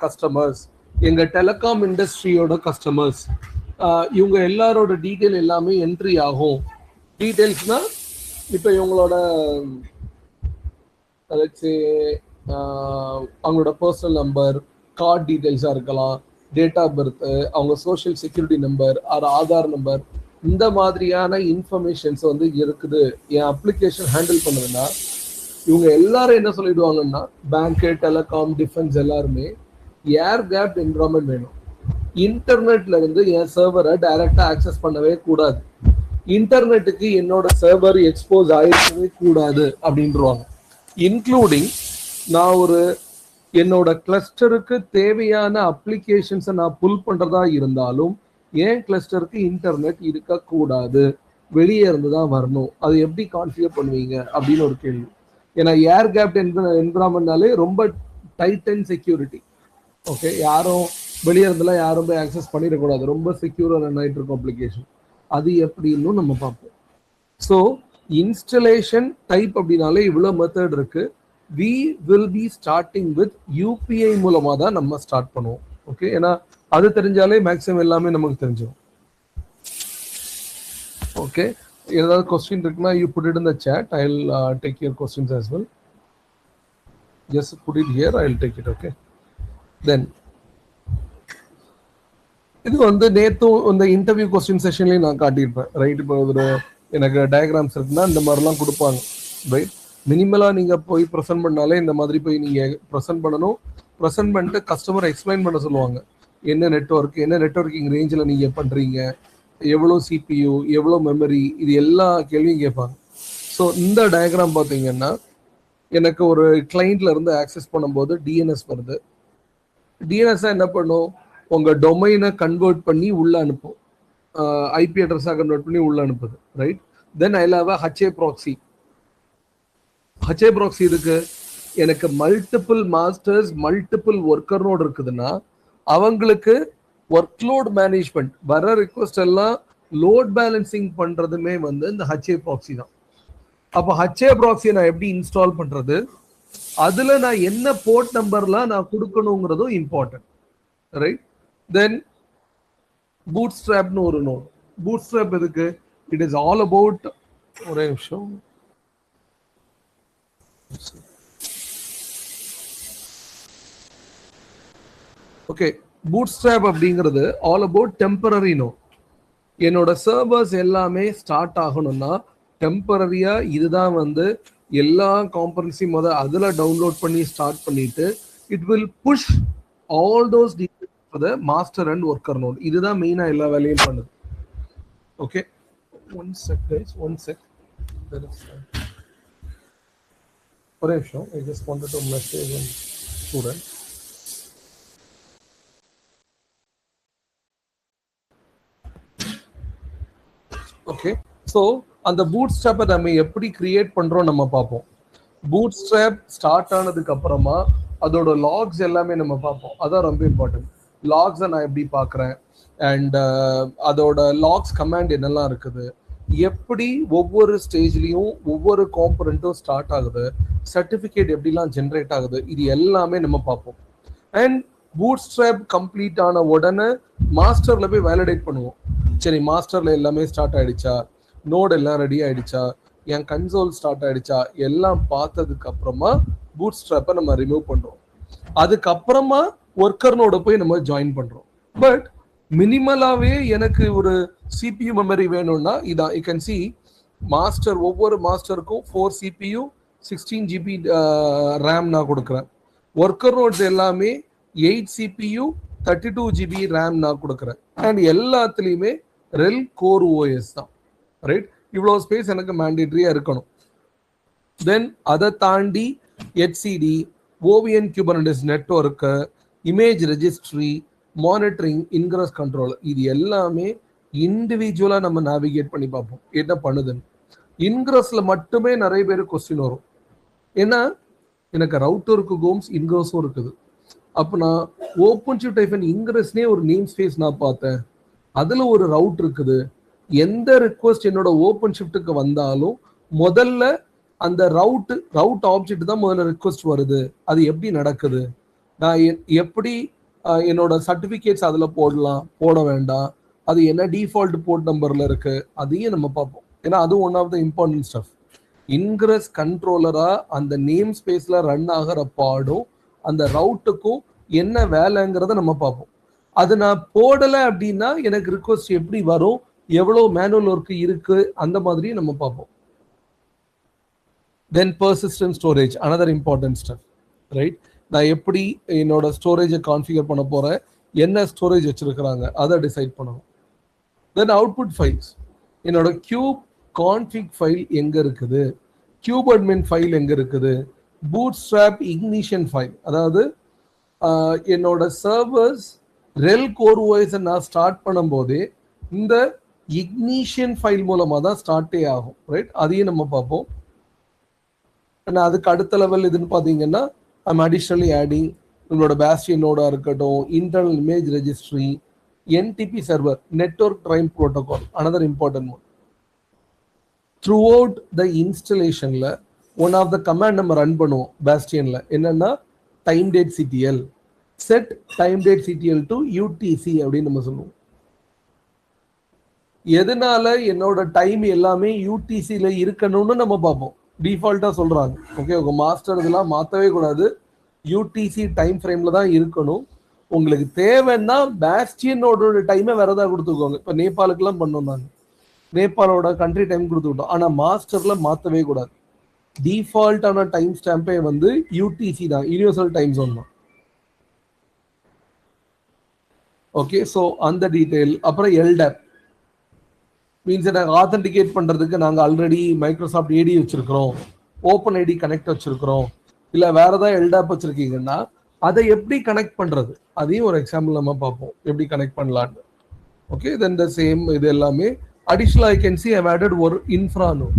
கஸ்டமர்ஸ், எங்க டெலிகாம் இண்டஸ்ட்ரியோட கஸ்டமர்ஸ், இவங்க எல்லாரோட டீட்டெயில் எல்லாமே என்ட்ரி ஆகும். டீட்டெயில்ஸ்னா இப்போ இவங்களோட அவங்களோட பர்சனல் நம்பர், கார்டு டீட்டெயில்ஸாக இருக்கலாம், டேட் ஆஃப் பர்த், அவங்க social security number, Aadhaar number, இந்த மாதிரியான இன்ஃபர்மேஷன்ஸ் வந்து இருக்குது என் அப்ளிகேஷன் ஹேண்டில் பண்ணுதுன்னா இவங்க எல்லாரும் என்ன சொல்லிடுவாங்கன்னா, பேங்க்கு, டெலிகாம், டிஃபென்ஸ் எல்லாருமே ஏர் கேப் என்விரான்மெண்ட் வேணும். இன்டர்நெட்ல இருந்து என் சர்வரை டைரக்டா ஆக்சஸ் பண்ணவே கூடாது. இன்டர்நெட்டுக்கு என்னோட சர்வர் எக்ஸ்போஸ் ஆயிருக்கவே கூடாது அப்படின்றவாங்க. இன்க்ளூடிங் நான் ஒரு என்னோட கிளஸ்டருக்கு தேவையான அப்ளிகேஷன்ஸை நான் புல் பண்றதா இருந்தாலும் ஏன் கிளஸ்டருக்கு இன்டர்நெட் இருக்கக்கூடாது, வெளியே இருந்து தான் வரணும். அது எப்படி கான்ஃபிகர் பண்ணுவீங்க அப்படின்னு ஒரு கேள்வி. ஏன்னா ஏர் கேப்ட் என்விரான்மெண்ட்னாலே ரொம்ப டைட் அண்ட் செக்யூரிட்டி. ஓகே, யாரும் வெளியே இருந்தெல்லாம் யாரும் போய் ஆக்சஸ் பண்ணிடக்கூடாது, ரொம்ப செக்யூரா ரன் ஆகிட்டு இருக்கும் அப்ளிகேஷன். அது எப்படின்னு நம்ம பார்ப்போம். ஸோ இன்ஸ்டலேஷன் டைப் அப்படின்னாலே இவ்வளோ மெத்தட் இருக்கு. we will be starting with UPI மூலமா தான் நம்ம ஸ்டார்ட் பண்ணுவோம். ஓகே, ஏன்னா அது தெரிஞ்சாலே மேக்ஸிமம் எல்லாமே நமக்கு தெரிஞ்சிடும். ஓகே, ஏதாவது கொஸ்டின் இருக்குன்னா you put it in the chat. I'll take your questions as well. Just put it here, I'll take it. Okay, then இது வந்து நேத்தும் இந்த இன்டர்வியூ கொஸ்டின் செஷன்லயும் நான் காட்டியிருப்பேன். ரைட், இப்போ ஒரு எனக்கு டயக்ராம்ஸ் இருக்குன்னா இந்த மாதிரிலாம் கொடுப்பாங்க. ரைட், மினிமலா நீங்க போய் ப்ரெசென்ட் பண்ணாலே இந்த மாதிரி போய் நீங்க ப்ரெசென்ட் பண்ணணும். ப்ரெசென்ட் பண்ணிட்டு கஸ்டமர் எக்ஸ்பிளைன் பண்ண சொல்லுவாங்க. என்ன நெட்வொர்க்கிங் ரேஞ்சில் நீங்க பண்றீங்க, எவ்வளோ சிபியூ, எவ்வளோ மெமரி, இது எல்லா கேள்வியும் கேட்பாங்க. ஸோ இந்த டயக்ராம் பார்த்தீங்கன்னா எனக்கு ஒரு கிளைண்ட்ல இருந்து ஆக்சஸ் பண்ணும்போது டிஎன்எஸ் வருது. டிஎன்எஸ் என்ன பண்ணும், உங்க டொமைனை கன்வெர்ட் பண்ணி உள்ள அனுப்பும், ஐபி அட்ரஸாக கன்வெர்ட் பண்ணி உள்ள அனுப்புது. Right, then I have HA proxy. HA proxy இருக்கு, எனக்கு multiple masters multiple worker node இருக்குதுன்னா அவங்களுக்கு ஒர்க்லோட் மேனேஜ்மெண்ட் வர ரிக்வெஸ்ட் எல்லாம் லோட் பேலன்சிங் பண்றதுமே வந்து இந்த HA ப்ராக்ஸி தான். அப்போ HA ப்ராக்ஸியை நான் எப்படி இன்ஸ்டால் பண்றது, அதுல நான் என்ன போர்ட் நம்பர்லாம் நான் கொடுக்கணுங்கிறதும் இம்பார்ட்டன்ட். ரைட், தென் பூட்ஸ்ட்ராப்னு ஒரு நோட். பூட்ஸ்ட்ராப் எதுக்கு, இட் இஸ் ஆல் அபவுட், ஒரே நிமிஷம், ஓகே, பூட்ஸ்ட்ராப் அப்படிங்கிறது ஆல் அபவுட் டெம்பரரி நோட். என்னோட சர்வர்ஸ் எல்லாமே ஸ்டார்ட் ஆகணும்னா டெம்பரரியா இதுதான் வந்து எல்லா காம்பனன்ட்ஸையும் அதுல டவுன்லோட் பண்ணி ஸ்டார்ட் பண்ணிட்டு it will push all those details for the master and worker node. இதுதான் மெயினா எல்லா வேலையும் பண்ணுது. Okay, one check guys, one check, ஒரே நிமிஷம். I just wanted to message one student. Okay, so அந்த பூட் ஸ்ட்ராப்பை நம்ம எப்படி கிரியேட் பண்றோம் நம்ம பார்ப்போம். பூட் ஸ்ட்ராப் ஸ்டார்ட் ஆனதுக்கு அப்புறமா அதோட லாக்ஸ் எல்லாமே நம்ம பார்ப்போம். அதான் ரொம்ப இம்பார்ட்டன்ட். லாக்ஸை நான் எப்படி பார்க்குறேன் அண்ட் அதோட லாக்ஸ் கமாண்ட் என்னெல்லாம் இருக்குது, எப்படி ஒவ்வொரு ஸ்டேஜ்லையும் ஒவ்வொரு காம்பனண்ட்டும் ஸ்டார்ட் ஆகுது, சர்டிஃபிகேட் எப்படிலாம் ஜென்ரேட் ஆகுது, இது எல்லாமே நம்ம பார்ப்போம். அண்ட் பூட் ஸ்ட்ராப் கம்ப்ளீட் ஆன உடனே மாஸ்டர்ல போய் வேலிடேட் பண்ணுவோம். சரி, மாஸ்டர்ல எல்லாமே ஸ்டார்ட் ஆயிடுச்சா, நோட் எல்லாம் ரெடி ஆயிடுச்சா, என் கன்சோல் ஸ்டார்ட் ஆயிடுச்சா, எல்லாம் பார்த்ததுக்கு அப்புறமா பூட் ஸ்ட்ராப்பை நம்ம ரிமூவ் பண்றோம். அதுக்கப்புறமா ஒர்க்கர் நோட போய் நம்ம ஜாயின் பண்றோம். பட் மினிமலாவே எனக்கு ஒரு சிபியூ மெமரி வேணும்னா இதான். யூ கேன் சி மாஸ்டர், ஒவ்வொரு மாஸ்டருக்கும் 4 CPU 16 GB ரேம் நான் கொடுக்குறேன். ஒர்க்கர் நோட்ஸ் எல்லாமே 8 CPU 32 GB ரேம் நான் கொடுக்குறேன். அண்ட் எல்லாத்துலேயுமே ரெல் கோர் OS தான். ரைட், இவ்வளோ ஸ்பேஸ் எனக்கு மேண்டேட்டரியா இருக்கணும். தென் அதை தாண்டி HCD, OVN Kubernetes network, image registry, monitoring, ingress control, இது எல்லாமே இண்டிவிஜுவலா நம்ம நேவிகேட் பண்ணி பார்ப்போம் என்ன பண்ணுதுன்னு. இன்கிரஸ்ல மட்டுமே நிறைய பேர் கொஸ்டின் வரும். ஏன்னா எனக்கு ரவுட்டருக்கு கோம்ஸ் இன்கிரஸும் இருக்குது. அப்போ நான் ஓப்பன்ஷிஃப்ட் இன்கிரஸ்னே ஒரு நேம் ஸ்பேஸ் நான் பார்த்தேன், அதுல ஒரு ரவுட் இருக்குது. எந்த ரிக்வஸ்ட் என்னோட ஓப்பன் ஷிஃப்ட்டுக்கு வந்தாலும் முதல்ல அந்த ரவுட் ஆப்ஜெக்ட் தான் முதல்ல ரிக்வஸ்ட் வருது. அது எப்படி நடக்குது, நான் எப்படி என்னோட சர்டிஃபிகேட்ஸ் அதுல போட வேண்டாம், அது என்ன டிஃபால்ட் போர்ட் நம்பர்ல இருக்கு, அதையும் நம்ம பார்ப்போம். ஏன்னா அது one of the important stuff. Ingress கண்ட்ரோலரா அந்த நேம் ஸ்பேஸ்ல ரன் ஆகிற பாடும் அந்த ரவுட்டுக்கும் என்ன வேலைங்கிறத நம்ம பார்ப்போம். அது நான் போடலை அப்படின்னா எனக்கு ரிக்வஸ்ட் எப்படி வரும், எவ்வளோ மேனுவல் ஒர்க் இருக்கு, அந்த மாதிரி நம்ம பார்ப்போம். Then persistent storage, another important step. Right, நான் எப்படி என்னோட ஸ்டோரேஜை கான்ஃபிகர் பண்ண போறேன், என்ன ஸ்டோரேஜ் வச்சிருக்கிறாங்க அதை டிசைட் பண்ணணும். தென் அவுட்புட் ஃபைல்ஸ், என்னோட கியூப் கான்ஃபிக் ஃபைல் எங்க இருக்குது, கியூப் அட்மின் ஃபைல் எங்க இருக்குது, பூட்ஸ்ட்ராப் இக்னிஷன் ஃபைல், அதாவது என்னோட சர்வர்ஸ் ரெல் கோர் ஓஎஸ் நான் ஸ்டார்ட் பண்ணும்போதே இந்த இக்னிஷன் ஃபைல் மூலமா தான் ஸ்டார்ட்டே ஆகும், ரைட்? அதையும் நம்ம பார்ப்போம். அதுக்கு அடுத்த லெவல் இதுன்னு பார்த்தீங்கன்னா ஐம் அடிஷ்னலி ஆடிங் உங்களோட பேஸ்டியனோட இருக்கட்டும், internal image registry, NTP server, network time protocol, another important one. Throughout the installation la one of the command நம்ம ரன் பண்ணுவோம் பேஸ்டியன்ல, என்னன்னா time date CTL, set time date CTL to UTC அப்படின்னு நம்ம சொல்லுவோம். எதனால என்னோட டைம் எல்லாமே யூடிசில இருக்கணும்னு நம்ம பார்ப்போம். டிஃபால்ட்டா சொல்றாங்க, ஓகே, உங்க மாஸ்டர் இதெல்லாம் மாத்தவே கூடாது, யூடிசி டைம் ஃப்ரேம்ல தான் இருக்கணும். உங்களுக்கு தேவைன்னா பேஸ்டியனோட டைமை வேற ஏதாவது கொடுத்துக்கோங்க. இப்போ நேபாளுக்கெல்லாம் பண்ணோம், நாங்கள் நேபாளோட கண்ட்ரி டைம் கொடுத்துக்கிட்டோம். ஆனால் மாஸ்டர்ல மாற்றவே கூடாது. டிஃபால்ட்டான டைம் ஸ்டாம்பே வந்து யூடிசி தான், யூனிவர்சல் டைம் ஜோன் தான். ஓகே, ஸோ அந்த டீட்டெயில். அப்புறம் எல்டாப் மீன்ஸ் எனக்கு ஆத்தன்டிகேட் பண்ணுறதுக்கு நாங்கள் ஆல்ரெடி மைக்ரோசாஃப்ட் ஏடி வச்சிருக்கிறோம், ஓப்பன் ஐடி கனெக்ட் வச்சிருக்கிறோம், இல்லை வேற ஏதாவது எல்டாப் வச்சிருக்கீங்கன்னா அதை எப்படி கனெக்ட் பண்றது, அதையும் ஒரு எக்ஸாம்பிள் நம்ம பார்ப்போம், எப்படி கனெக்ட் பண்ணலான்னு. ஓகே, தென் த சேம் இது எல்லாமே additional I can see I added ஒரு இன்ஃப்ரா நோட்.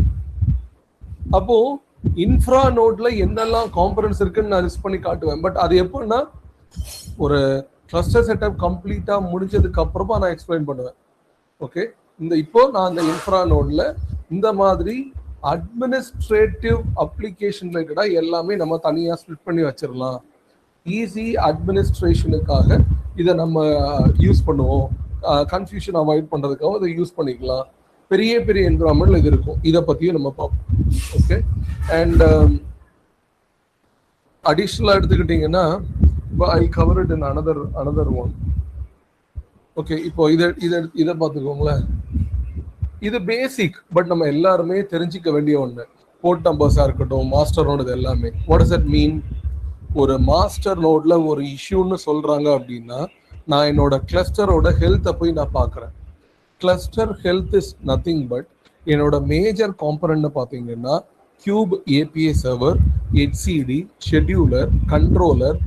அப்போ இன்ஃப்ரா நோட்ல என்னெல்லாம் காம்பனன்ட்ஸ் இருக்குன்னு நான் லிஸ்ட் பண்ணி காட்டுவேன். பட் அது எப்படின்னா ஒரு கிளஸ்டர் செட்டப் கம்ப்ளீட்டா முடிஞ்சதுக்கு அப்புறமா நான் எக்ஸ்பிளைன் பண்ணுவேன். ஓகே, இப்போ நான் அந்த இன்ஃப்ரா நோட்ல இந்த மாதிரி அட்மினிஸ்ட்ரேட்டிவ் அப்ளிகேஷன் ரிலேட்டடா எல்லாமே நம்ம தனியா ஸ்பிளிட் பண்ணி வச்சிடலாம். ஈஸி அட்மினிஸ்ட்ரேஷனுக்காக இதை நம்ம யூஸ் பண்ணுவோம், கன்ஃபியூஷன் அவாய்ட் பண்றதுக்காக இதை யூஸ் பண்ணிக்கலாம். பெரிய பெரிய என்விரான்மெண்ட்ல இது இருக்கும், இதை பத்தியும் நம்ம பார்ப்போம். ஓகே, அண்ட் அடிஷனலா எடுத்துக்கிட்டீங்கன்னா ஐ cover it in another one. Okay, இப்போ இதை பார்த்துக்கோங்களேன். இது பேசிக், பட் நம்ம எல்லாருமே தெரிஞ்சிக்க வேண்டிய ஒன்று. போர்ட் நம்பர்ஸா இருக்கட்டும், மாஸ்டர் நோட், இது எல்லாமே. What does it mean? ஒரு மாஸ்டர் நோட்ல ஒரு இஷ்யூன்னு சொல்றாங்க அப்படின்னா நான் என்னோட கிளஸ்டரோட ஹெல்த்தை போய் நான் பார்க்குறேன். Cluster health is nothing but என்னோட மேஜர் காம்பனன்ட் பார்த்தீங்கன்னா cube API server, HCD, scheduler, controller,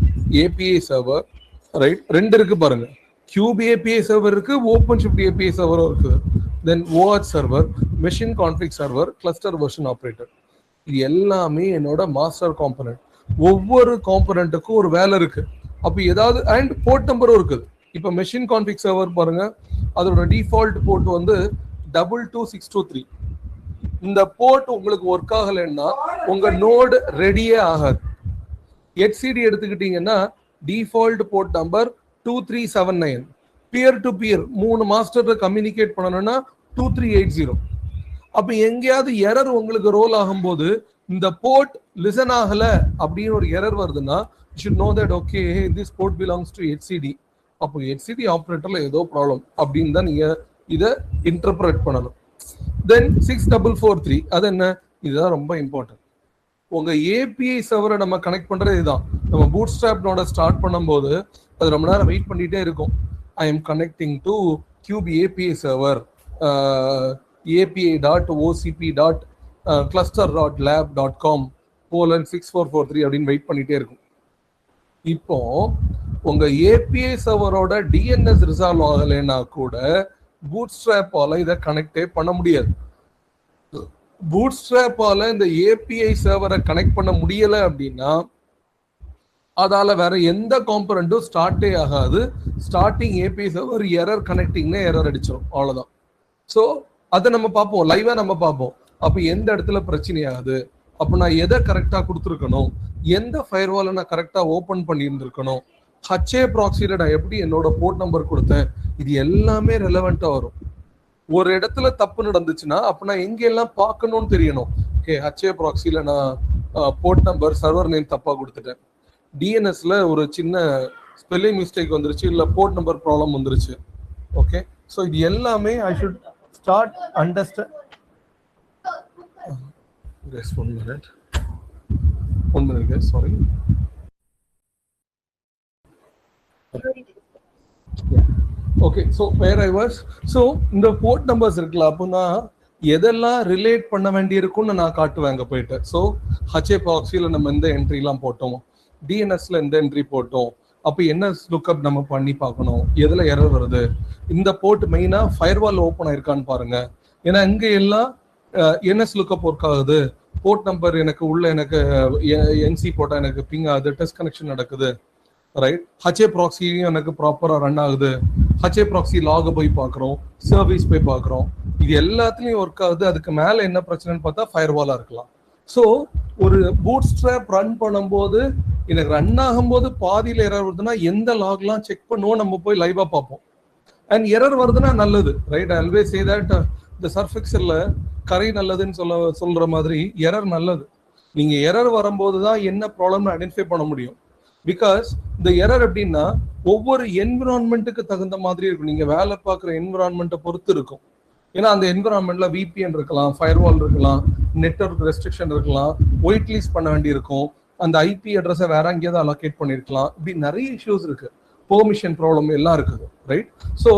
API server, right? ரெண்டு இருக்கு பாருங்க, கியூப் ஏபிஐ சர்வர் இருக்கு, ஓப்பன் ஷிஃப்ட் ஏபிஐ சர்வரும் இருக்குது. தென் OAuth server, machine config server, cluster version operator, இது எல்லாமே என்னோட மாஸ்டர் காம்பனன்ட். ஒவ்வொரு காம்பனண்ட்டுக்கும் ஒரு வேலை இருக்கு. அப்போ ஏதாவது அண்ட் போர்ட் நம்பரும் இருக்குது. இப்போ மெஷின் கான்ஃபிக் சர்வர் பாருங்க, அதோட டிஃபால்ட் போர்ட் வந்து 22623. இந்த போர்ட் உங்களுக்கு ஒர்க் ஆகலைன்னா உங்க நோடு ரெடியே ஆகாது. HCD எடுத்துக்கிட்டீங்கன்னா default port number 2379. Peer to peer 3 master communicate பண்ணணும்னா 2380. அப்ப எங்கேயாவது எரர் உங்களுக்கு ரோல் ஆகும்போது இந்த போர்ட் லிசன் ஆகல அப்படின்னு ஒரு எரர் வருதுன்னா you should know that okay this port belongs to HCD. அப்போ HCD ஆப்ரேட்டர்ல ஏதோ ப்ராப்ளம் அப்படின்னு தான் நீங்க இதை இன்டர்பிரட் பண்ணணும். தென் 6443 அது என்ன? இதுதான் ரொம்ப இம்பார்ட்டன்ட். உங்க ஏபிஐ சர்வரை நம்ம கனெக்ட் பண்றது இதுதான். நம்ம பூட்ஸ்ட்ராப்னோட ஸ்டார்ட் பண்ணும்போது அது ரொம்ப நேரம் வெயிட் பண்ணிட்டே இருக்கும். I am connecting to cube API server api.ocp.cluster.lab.com :6443 அப்படின்னு வெயிட் பண்ணிட்டே இருக்கும். இப்போ உங்க ஏபிஐ சர்வரோட டிஎன்எஸ் ரிசால்வ் ஆகலைன்னா கூட பூட்ஸ்ட்ராப்பால இதை கனெக்டே பண்ண முடியாது. பூட்ஸ்ட்ராப்பால இந்த ஏபிஐ சர்வரை கனெக்ட் பண்ண முடியல அப்படின்னா அதால வேற எந்த காம்பனண்ட்டும் ஸ்டார்ட்டே ஆகாது. ஸ்டார்டிங் ஏபிஐ சர்வர் எரர் கனெக்டிங்னு எரர் அடிச்சிடும், அவ்வளவுதான். ஸோ அதை நம்ம பார்ப்போம், லைவா நம்ம பார்ப்போம். அப்போ எந்த இடத்துல பிரச்சனை ஆகுது, அப்போ நான் எதை கரெக்டா கொடுத்துருக்கணும், எந்த ஃபயர்வாலை நான் கரெக்டா ஓப்பன் பண்ணியிருந்திருக்கணும், HA ப்ராக்ஸில நான் எப்படி என்னோட போர்ட் நம்பர் கொடுத்தேன், இது எல்லாமே ரெலவெண்டா வரும். ஒரு இடத்துல தப்பு நடந்துச்சுன்னா அப்போ நான் எங்கெல்லாம் பார்க்கணும்னு தெரியணும். ஓகே, HA ப்ராக்ஸில நான் போர்ட் நம்பர் சர்வர் நேம் தப்பா கொடுத்துட்டேன், டிஎன்எஸ்ல ஒரு சின்ன ஸ்பெல்லிங் மிஸ்டேக் வந்துருச்சு, இல்லை போர்ட் நம்பர் ப்ராப்ளம் வந்துருச்சு. ஓகே, ஸோ இது எல்லாமே I should start understand. Guys, 1 minute. 1 minute, guys. Sorry. Yeah. Okay, so where I was. So இந்த போர்ட் நம்பர்ஸ் இருக்குல்ல, அப்போ நான் எதெல்லாம் ரிலேட் பண்ண வேண்டியிருக்கும்னு நான் காட்டுவேன் அங்கே போயிட்டு. ஸோ ஹச்ஏ ப்ராக்ஸியில் நம்ம எந்த என்ட்ரிலாம் போட்டோம், டிஎன்எஸ்ல எந்த என்ட்ரி போட்டோம், அப்போ என்ன லுக்அப் நம்ம பண்ணி பார்க்கணும், எதில் எரர் வருது, இந்த போர்ட் மெயினாக ஃபயர்வால் ஓப்பன் ஆயிருக்கான்னு பாருங்க. ஏன்னா இங்கே எல்லாம் என்எஸ் லுக்அப் ஒர்க் ஆகுது, போர்ட் நம்பர் எனக்கு உள்ள எனக்கு என்சி போட்டால் எனக்கு பிங் ஆகுது, டெஸ்ட் கனெக்ஷன் நடக்குது, ரைட். ஹச்ஏ ப்ராக்ஸியும் எனக்கு ப்ராப்பராக ரன் ஆகுது, ஹச்ஏ ப்ராக்ஸி லாக போய் பார்க்குறோம், சர்வீஸ் போய் பார்க்குறோம், இது எல்லாத்துலேயும் ஒர்க் ஆகுது. அதுக்கு மேலே என்ன பிரச்சனைன்னு பார்த்தா ஃபயர்வாலாக இருக்கலாம். ஸோ ஒரு பூட் ஸ்ட்ராப் ரன் பண்ணும்போது எனக்கு ரன் ஆகும்போது பாதியில் எரர் வருதுன்னா எந்த லாக்லாம் செக் பண்ணுவோம், நம்ம போய் லைவாக பார்ப்போம். அண்ட் எரர் வருதுன்னா நல்லது, right. I always say that இந்த சர்ஃபெக்சரில் கரை நல்லதுன்னு சொல்கிற மாதிரி எரர் நல்லது. நீங்கள் எரர் வரும்போது தான் என்ன ப்ராப்ளம்னு ஐடென்டிஃபை பண்ண முடியும். பிகாஸ் இந்த எரர் எப்படின்னா ஒவ்வொரு என்விரான்மெண்ட்டுக்கு தகுந்த மாதிரி இருக்கும். நீங்கள் வேலை பார்க்குற என்விரான்மெண்ட்டை பொறுத்து இருக்கும். ஏன்னா அந்த என்விரான்மெண்ட்ல விபிஎன் இருக்கலாம், ஃபயர்வால் இருக்கலாம், நெட்வொர்க் ரெஸ்ட்ரிக்ஷன் இருக்கலாம், ஒயிட் லீஸ் பண்ண வேண்டி இருக்கும், அந்த ஐபி அட்ரஸை வேற எங்கேயாவது அலோகேட் பண்ணியிருக்கலாம், இப்படி நிறைய இஷ்யூஸ் இருக்கு, பெர்மிஷன் ப்ராப்ளம் எல்லாம் இருக்குது, ரைட். ஸோ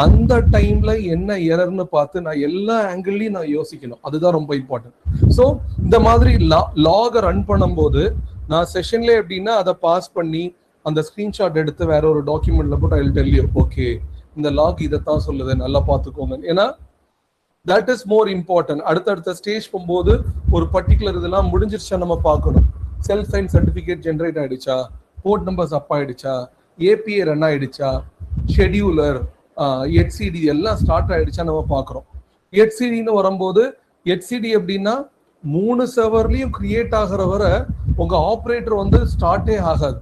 அந்த டைம்ல என்ன எரர்னு பார்த்து நான் எல்லா ஆங்கிள்லையும் நான் யோசிக்கணும், அதுதான் ரொம்ப இம்பார்ட்டன்ட். ஸோ இந்த மாதிரி லாகை ரன் பண்ணும்போது நான் செஷன்ல எப்படின்னா அதை பாஸ் பண்ணி அந்த ஸ்கிரீன்ஷாட் எடுத்து வேற ஒரு டாக்குமெண்ட்ல போட்டு ஐ டெல் யூ, ஓகே இந்த லாக் இதைத்தான் சொல்லுது, நல்லா பார்த்துக்கோங்க. ஏன்னா தட் இஸ் மோர் இம்பார்ட்டன்ட். அடுத்தடுத்த ஸ்டேஜ் போகும்போது ஒரு பர்டிகுலர் இதெல்லாம் முடிஞ்சிருச்சா நம்ம பார்க்கணும். செல்ஃப் சைன் சர்டிஃபிகேட் ஜென்ரேட் ஆயிடுச்சா, போர்ட் நம்பர்ஸ் அப் ஆயிடுச்சா, ஏபிஐ ரன் ஆயிடுச்சா, ஷெடியூலர், ஹெச்சிடி எல்லாம் ஸ்டார்ட் ஆயிடுச்சா நம்ம பார்க்குறோம். ஹெச்சிடின்னு வரும்போது ஹெச்சிடி எப்படின்னா 3 சர்வர்லையும் கிரியேட் ஆகிற வரை உங்க ஆப்ரேட்டர் வந்து ஸ்டார்ட்டே ஆகாது,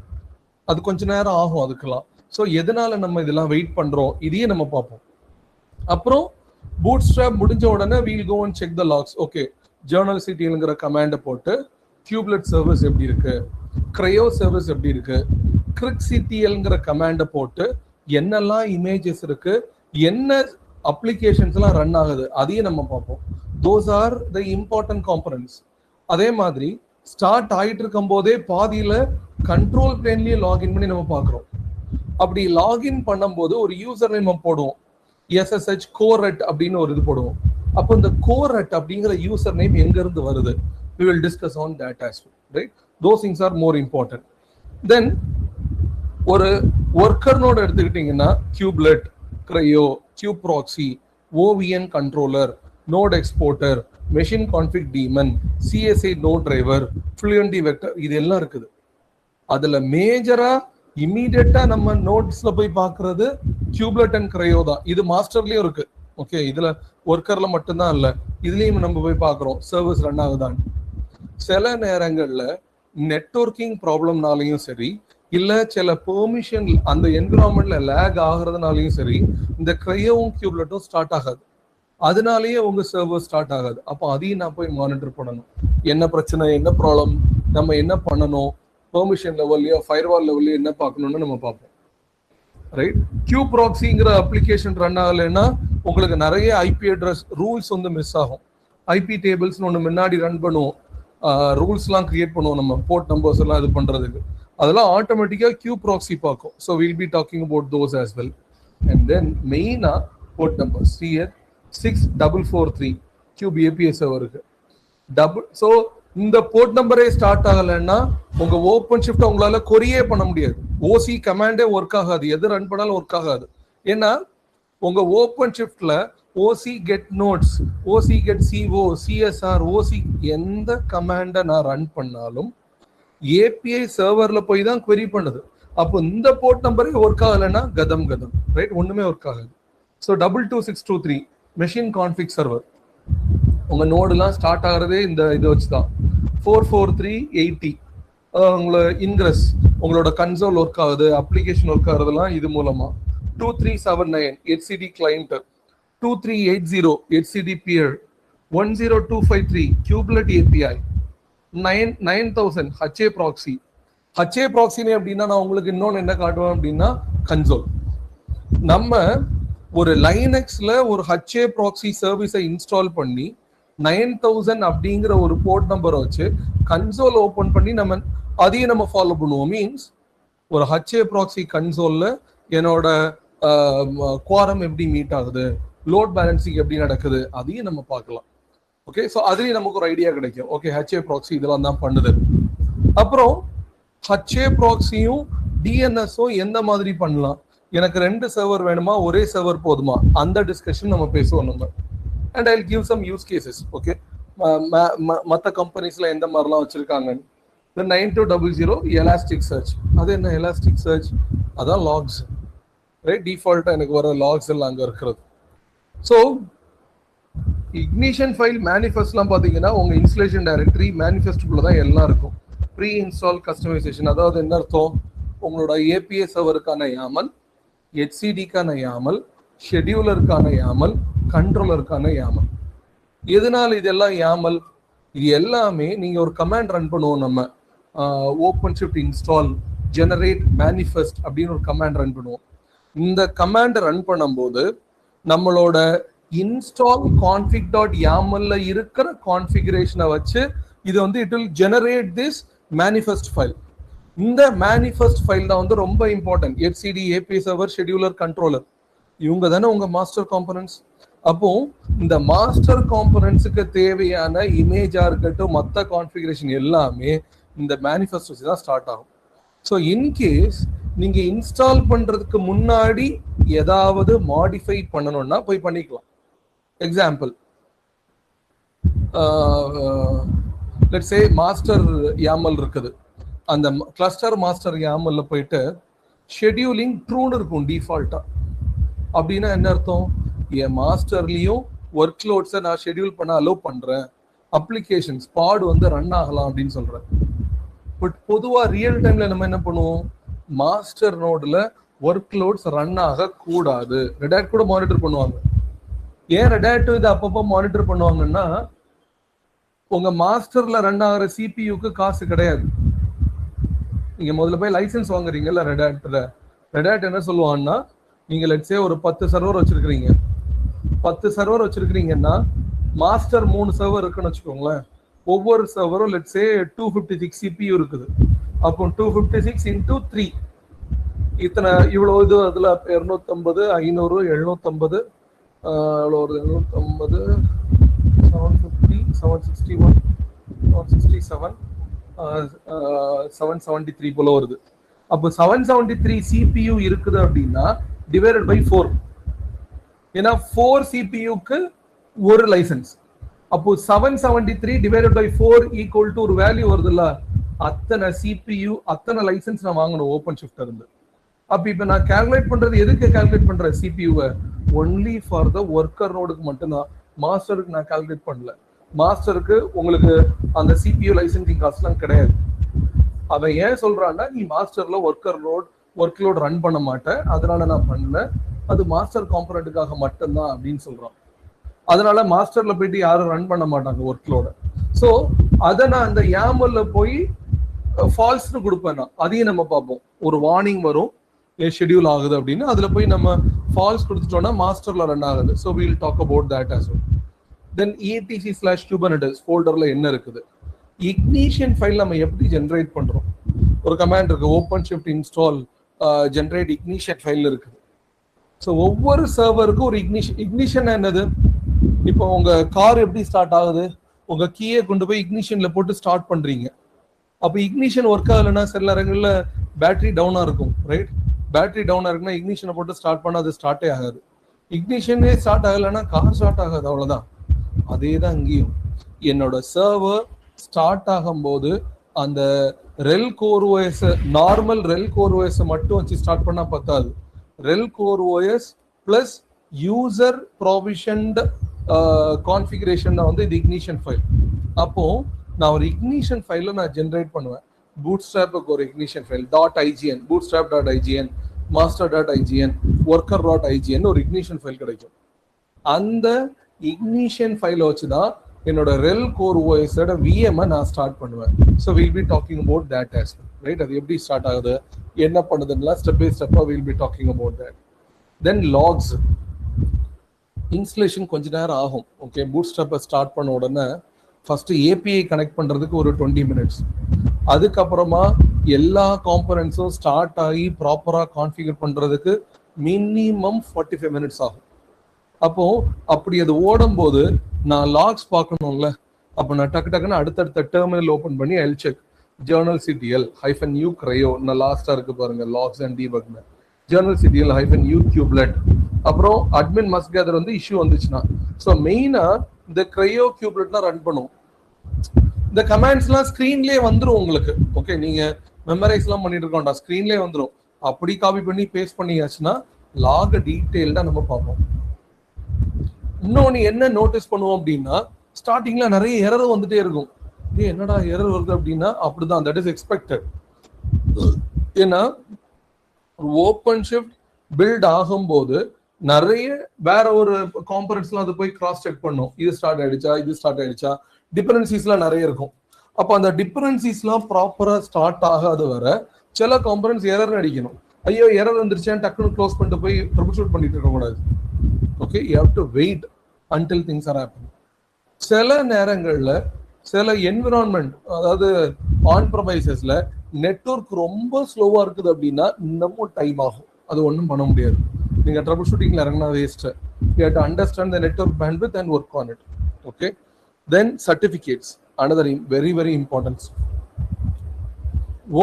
அது கொஞ்ச நேரம் ஆகும் அதுக்கெல்லாம். ஸோ எதனால நம்ம இதெல்லாம் வெயிட் பண்றோம், இதையே நம்ம பார்ப்போம். அப்புறம் பூட் ஸ்ட்ராப் முடிஞ்ச உடனே we'll go and check the logs. Okay, journal சிட்டிங்கிற கமாண்டை போட்டு கியூப்லெட் சர்வீஸ் எப்படி இருக்கு, கிரையோ சர்வீஸ் எப்படி இருக்கு, கிரிக் சிடிஎல்ங்கிற கமாண்டை போட்டு என்னெல்லாம் இமேஜஸ் இருக்கு, என்ன அப்ளிகேஷன்ஸ்லாம் ரன் ஆகுது, அதையும் நம்ம பார்ப்போம். Those are the important components. அதே மாதிரி ஸ்டார்ட் ஆகிட்டு இருக்கும் போதே பாதியில கண்ட்ரோல் பிளேன்லயே லாகின் பண்ணி நம்ம பார்க்குறோம். அப்படி லாகின் பண்ணும்போது ஒரு யூசர் நேம் போடுவோம், SSH கோரெட் அப்படின்னு ஒரு இது போடுவோம். அப்போ இந்த கோரெட் அப்படிங்கிற யூசர் நேம் எங்க இருந்து வருது, we will discuss on that as well, right. Those things are more important. Then ஒரு ஒர்க்கர் நோட் எடுத்துக்கிட்டீங்கன்னா kubelet, crio, kube proxy, OVN controller, node exporter, machine config daemon, CSI node driver, fluentd vector, இது எல்லாம் இருக்குது. அதுல மேஜரா இமீடியட்டா நம்ம நோட்ஸ்ல போய் பார்க்கறது கியூப்லெட் அண்ட் கிரையோ தான். இது மாஸ்டர்லயும் இருக்கு, ஓகே. இதுல ஒர்க்கர்ல மட்டும்தான் இல்ல, இதுலயும் நம்ம போய் பார்க்குறோம் சர்வீஸ் ரன் ஆகுதான். சில நேரங்கள்ல நெட்வொர்க்கிங் ப்ராப்ளம்னாலையும் சரி, இல்ல சில பெர்மிஷன் அந்த என்விரான்மெண்ட்ல லேக் ஆகுறதுனாலையும் சரி, இந்த கிரையோவும் கியூப்லெட்டும் ஸ்டார்ட் ஆகாது. அதனாலேயே உங்க சர்வர் ஸ்டார்ட் ஆகாது. அப்போ அதையும் நான் போய் மானிட்டர் பண்ணணும், என்ன பிரச்சனை, என்ன ப்ராப்ளம், நம்ம என்ன பண்ணணும், பெர்மிஷன் லெவல்லையோ ஃபயர்வால் லெவல்லையோ என்ன பார்க்கணும்னு நம்ம பார்ப்போம், ரைட். கியூ ப்ராக்ஸிங்கிற அப்ளிகேஷன் ரன் ஆகலைன்னா உங்களுக்கு நிறைய ஐபி அட்ரஸ் ரூல்ஸ் வந்து மிஸ் ஆகும். ஐபி டேபிள்ஸ்னு ஒன்று முன்னாடி ரன் பண்ணுவோம், ரூல்ஸ்லாம் கிரியேட் பண்ணுவோம் நம்ம, போர்ட் நம்பர்ஸ் எல்லாம் இது பண்றதுக்கு, அதெல்லாம் ஆட்டோமேட்டிக்காக கியூ ப்ராக்ஸி பார்க்கும். So will be talking about those as well. And then மெயினாக port number CR 6443 kube API சர்வருக்கு டபுள். ஸோ இந்த போர்ட் நம்பரே ஸ்டார்ட் ஆகலைன்னா உங்க ஓப்பன் ஷிஃப்ட் உங்களால கொரியே பண்ண முடியாது, OC கமாண்டே ஒர்க் ஆகாது, எது ரன் பண்ணாலும் ஒர்க் ஆகாது. ஏன்னா உங்க ஓப்பன் ஷிஃப்ட்ல OC get notes, OC get CO, CSR, OC எந்த கமாண்டை நான் ரன் பண்ணாலும் API சர்வர்ல போய் தான் query பண்ணுது. அப்போ இந்த போர்ட் நம்பரே ஒர்க் ஆகலைன்னா கதம் கதம், ரைட், ஒண்ணுமே ஒர்க் ஆகாது. ஸோ 22623 மெஷின் கான்ஃபிக் சர்வர், உங்க நோடுலாம் ஸ்டார்ட் ஆகிறதே இந்த இதை வச்சுதான். 44380 உங்களோட இன்கிரஸ், உங்களோட கன்சோல் ஒர்க் ஆகுது, அப்ளிகேஷன் ஒர்க் ஆகுறதுலாம் இது மூலமா. 2379 HCD client, 2380 HCD peer, 10253 Kubelet API, 9000 HA proxy. HA proxy அப்படின்னா நான் உங்களுக்கு இன்னொன்று என்ன காட்டுவேன் அப்படின்னா கன்சோல். நம்ம ஒரு லைனக்ஸ்ல ஒரு HA proxy சர்வீஸை இன்ஸ்டால் பண்ணி 9000 அப்படிங்கிற ஒரு போர்ட் நம்பரை வச்சு கன்சோல் ஓபன் பண்ணி நம்ம அதையும் நம்ம ஃபாலோ பண்ணுவோம். மீன்ஸ் ஒரு HA proxy கன்சோல்ல என்னோட குவாரம் எப்படி மீட் ஆகுது, லோட் பேலன்சிங் எப்படி நடக்குது, அதையும் நம்ம பார்க்கலாம். ஓகே, ஸோ அதுலேயும் நமக்கு ஒரு ஐடியா கிடைக்கும். ஓகே, ஹெச்ஏ ப்ராக்ஸி இதெல்லாம் தான் பண்ணுது. அப்புறம் ஹெச்ஏ ப்ராக்ஸியும் டிஎன்எஸும் எந்த மாதிரி பண்ணலாம், எனக்கு 2 சர்வர் வேணுமா, ஒரே சர்வர் போதுமா, அந்த டிஸ்கஷன் நம்ம பேசுவோம் நம்ம. And I will give some use cases. Okay, மற்ற கம்பெனிஸ்ல எந்த மாதிரிலாம் வச்சிருக்காங்க. 9200 எலாஸ்டிக் சர்ச். அது என்ன எலாஸ்டிக் சர்ச்? அதான் லாக்ஸ், ரைட்? டிஃபால்ட்டா எனக்கு வர லாக்ஸ் எல்லாம் அங்கே இருக்கிறது. ஸோ இக்னிஷன் ஃபைல் மேனிஃபெஸ்ட்லாம் பார்த்தீங்கன்னா உங்கள் இன்ஸ்டலேஷன் டைரக்டரி மேனிஃபெஸ்ட்டுக்குள்ள தான் எல்லாம் இருக்கும். ப்ரீ இன்ஸ்டால் கஸ்டமைசேஷன், அதாவது என்ன அர்த்தம், உங்களோட ஏபிஏ சர்வருக்கான யாமல், ஹெச்சிடிக்கான யாமல், ஷெடியூலருக்கான யாமல், கண்ட்ரோலருக்கான யாமல். எதனால இதெல்லாம் யாமல்? இது எல்லாமே நீங்க ஒரு கமாண்ட் ரன் பண்ணுவோம் நம்ம, open shift install generate manifest அப்படின்னு ஒரு கமாண்ட் ரன் பண்ணுவோம். இந்த கமாண்ட் ரன் பண்ணும்போது நம்மளோட இன்ஸ்டால் கான்ஃபிக் டாட் யாமல்ல இருக்கிற கான்ஃபிகரேஷனை வச்சு இது வந்து it will generate this manifest file. இந்த மேனிஃபெஸ்ட் ஃபைல் தான் வந்து ரொம்ப important. HCD, API server, scheduler, controller, இவங்க தானே உங்க மாஸ்டர் காம்பனன்ட்ஸ். அப்போ இந்த மாஸ்டர் காம்பனன்ட்ஸுக்கு தேவையான இமேஜா இருக்கட்டும், மற்ற கான்ஃபிகரேஷன் எல்லாமே இந்த மேனிஃபெஸ்ட் வச்சு தான் ஸ்டார்ட் ஆகும். ஸோ இன்கேஸ் நீங்க இன்ஸ்டால் பண்றதுக்கு முன்னாடி ஏதாவது மாடிஃபை பண்ணணும்னா போய் பண்ணிக்கலாம். எக்ஸாம்பிள், லெட்ஸ் சே மாஸ்டர் யாமல் இருக்குது, அந்த கிளஸ்டர் மாஸ்டர் யாமல்ல போயிட்டு ஷெடியூலிங் ட்ரூன்னு இருக்கும் டிஃபால்ட்டா. அப்படின்னா என்ன அர்த்தம், என் மாஸ்டர்லயும் ஒர்க் லோட்ஸை நான் ஷெடியூல் பண்ண அலோவ் பண்றேன், அப்ளிகேஷன்ஸ் பாட் வந்து ரன் ஆகலாம் அப்படின்னு சொல்றேன். பட் பொதுவாக ரியல் டைம்ல நம்ம என்ன பண்ணுவோம், மாஸ்டர் நோட்ல ஒர்க் லோட்ஸ் ரன் ஆக கூடாது. ரெடாட் கூட மானிட்டர் பண்ணுவாங்க. ஏன் ரெடாட் இது அப்பப்போ மானிட்டர் பண்ணுவாங்கன்னா, உங்க மாஸ்டர்ல ரன் ஆகிற சிபியூக்கு காசு கிடையாது. நீங்க முதல்ல போய் லைசன்ஸ் வாங்குறீங்கல்ல ரெடாட்ல, ரெடாட் என்ன சொல்லுவாங்கன்னா, நீங்க லெட்ஸே ஒரு 10 சர்வர் வச்சிருக்கிறீங்க, 10 சர்வர் வச்சிருக்கிறீங்கன்னா மாஸ்டர் 3 சர்வர் இருக்குன்னு வச்சுக்கோங்களேன். ஒவ்வொரு சர்வரும் லெட்ஸே 256 சிபியூ இருக்குது. அப்போ 256 into 3 இத்தனை இவ்வளோ இது. அதுல 250, 500, 750, எவ்வளோ வருது, 750, 750, 761, 767, 773 போல வருது. அப்போ 773 சிபியூ இருக்குது அப்படின்னா டிவைடட் பை 4. ஏன்னா 4 சிபியூக்கு ஒரு லைசன்ஸ். அப்போ 773 டிவைடட் பை 4 ஈக்குவல் டு ஒரு வேல்யூ வருது இல்ல, அத்தனை சிபியூ அத்தனை லைசன்ஸ் நான் வாங்கணும் ஓப்பன் ஷிஃப்ட் இருந்து. அப்ப இப்ப நான் கால்குலேட் பண்றது எதுக்கு கால்குலேட் பண்றேன், சிபியூவை ஒன்லி ஃபார் த ஒர்க்கர் நோடுக்கு மட்டும்தான். மாஸ்டருக்கு நான் கால்குலேட் பண்ணல. மாஸ்டருக்கு உங்களுக்கு அந்த சிபியூ லைசன்சிங் காஸ்ட்லாம் கிடையாது. அவன் ஏன் சொல்றான்னா, நீ மாஸ்டர்ல ஒர்க் லோட் ரன் பண்ண மாட்டேன், அதனால நான் பண்ணல, அது மாஸ்டர் காம்பனண்ட்டுக்காக மட்டும்தான் அப்படின்னு சொல்றான். அதனால மாஸ்டர்ல போயிட்டு யாரும் ரன் பண்ண மாட்டாங்க ஒர்க் லோட. ஸோ அதை நான் அந்த யாமல்ல போய் ஃபால்ஸ்னு கொடுப்பேன். அதையும் நம்ம பார்ப்போம். ஒரு வார்னிங் வரும் ஷெடியூல் ஆகுது அப்படின்னு, அதுல போய் நம்ம ஃபால்ஸ் கொடுத்துட்டோம்னா மாஸ்டர்ல ரன் ஆகுது. So we'll talk about that as well. தென் etc/kubernetes ஃபோல்டர்ல என்ன இருக்குது, இக்னிஷன் ஃபைல் நம்ம எப்படி ஜென்ரேட் பண்றோம். ஒரு கமாண்ட் இருக்கு, open shift install generate ignition file இருக்குது. ஸோ ஒவ்வொரு சர்வருக்கும் ஒரு இக்னிஷன் என்னது, இப்போ உங்க கார் எப்படி ஸ்டார்ட் ஆகுது, உங்க கீயை கொண்டு போய் இக்னிஷன்ல போட்டு ஸ்டார்ட் பண்றீங்க. அப்போ இக்னிஷன் ஒர்க் ஆகலைன்னா சில நேரங்கள்ல பேட்டரி டவுனா இருக்கும், ரைட்? பேட்டரி டவுனா இருக்குன்னா இக்னிஷனை போட்டு ஸ்டார்ட் பண்ணா அது ஸ்டார்ட்டே ஆகாது. இக்னிஷனே ஸ்டார்ட் ஆகலைன்னா கார் ஸ்டார்ட் ஆகாது, அவ்வளவுதான். அதே தான் இங்கேயும். என்னோட சர்வர் ஸ்டார்ட் ஆகும்போது அந்த ரெல் கோர் ஓஎஸ், நார்மல் ரெல் கோர் ஓஎஸ் மட்டும் வச்சு ஸ்டார்ட் பண்ணா பத்தாது. ரெல் core OS plus user provisioned configuration தான் வந்து இது இக்னிஷன் ஃபைல். அப்போ நான் ஒரு இக்னிஷன் ஃபைல நான் ஜென்ரேட் பண்ணுவேன். பூட்ஸ்ட்ராப்புக்கு ஒரு ignition file .ign, bootstrap.ign, master.ign, worker.ign ஒரு இக்னிஷன் ஃபைல் கிடைக்கும். அந்த இக்னிஷன் ஃபைல வச்சு தான் என்னோட ரெல் கோர் ஓஎஸோட விஎம் நான் ஸ்டார்ட் பண்ணுவேன். So will be talking about that as well, right? அது எப்படி ஸ்டார்ட் ஆகுது, என்ன பண்ணுதுன்னா ஸ்டெப் பை ஸ்டெப்பா will be talking about that. Then logs installation கொஞ்ச நேரம் ஆகும். ஓகே, பூட்ஸ்ட்ராப்பை ஸ்டார்ட் பண்ண உடனே ஃபர்ஸ்ட் ஏபிஐ கனெக்ட் பண்றதுக்கு ஒரு 20 minutes, அதுக்கப்புறமா எல்லா காம்பனன்ட்ஸும் ஸ்டார்ட் ஆகி ப்ராப்பரா கான்ஃபிகர் பண்றதுக்கு மினிமம் 45 minutes ஆகும். அப்போ அப்படி அது ஓடும் போது நான் லாக்ஸ் பார்க்கணும்ல, அப்போ நான் டக்குன்னு அடுத்தடுத்த டெர்மினல் ஓபன் பண்ணி I'll check journal ctl -u cryo நான் லாஸ்டா இருக்கு பாருங்க logs and debug journal ctl -u kubelet. அப்புறம் admin must gather வந்து இஷ்யூ வந்துச்சுன்னா, ஸோ மெயினா இந்த cryo kubeletலாம் ரன் பண்ணும். இந்த கமாண்ட்ஸ்லாம் ஸ்க்ரீன்லேயே வந்துடும் உங்களுக்கு. ஓகே, நீங்க மெமரைஸ்லாம் பண்ணிட்டு இருக்கோம்டா, ஸ்க்ரீன்லேயே வந்துடும். அப்படி காப்பி பண்ணி பேஸ்ட் பண்ணியாச்சுன்னா லாக் டீட்டெயில்டா நம்ம பார்ப்போம். இன்னொன்னு என்ன நோட்டீஸ் பண்ணுவோம் அப்படின்னா, ஸ்டார்டிங்ல நிறைய எரர் வந்துட்டே இருக்கும். என்னடா எரர் வருது அப்படின்னா, அப்படிதான், தட் இஸ் எக்ஸ்பெக்டட். ஏன்னா ஓப்பன் ஷிஃப்ட் பில்ட் ஆகும்போது நிறைய வேற ஒரு காம்பனன்ட்ஸ்லாம் அது போய் கிராஸ் செக் பண்ணும். இது ஸ்டார்ட் ஆயிடுச்சா டிபெண்டன்சிஸ்லாம் நிறைய இருக்கும். அப்போ அந்த டிபெண்டன்சிஸ்லாம் ப்ராப்பரா ஸ்டார்ட் ஆகாத வர சில காம்பனன்ட்ஸ் எரர் அடிக்கணும். ஐயோ எரர் வந்துருச்சேன்னு டக்குன்னு க்ளோஸ் பண்ணிட்டு போய் ட்ரபிள் ஷூட் பண்ணிட்டு இருக்க கூடாது. Okay, you have to wait until things are happening. சில நேரங்கள்ல சில என்விரான்மெண்ட், அதாவது ஆன் ப்ரமைசஸ்ல நெட்வொர்க் ரொம்ப ஸ்லோவா இருக்குது அப்படின்னா இன்னமும் டைம் ஆகும். அது ஒன்றும் பண்ண முடியாது. நீங்க ட்ரபிள் ஷூட்டிங்ல இறங்கினா waste. You have to understand the network bandwidth and work on it. Okay, then certificates, another very very important.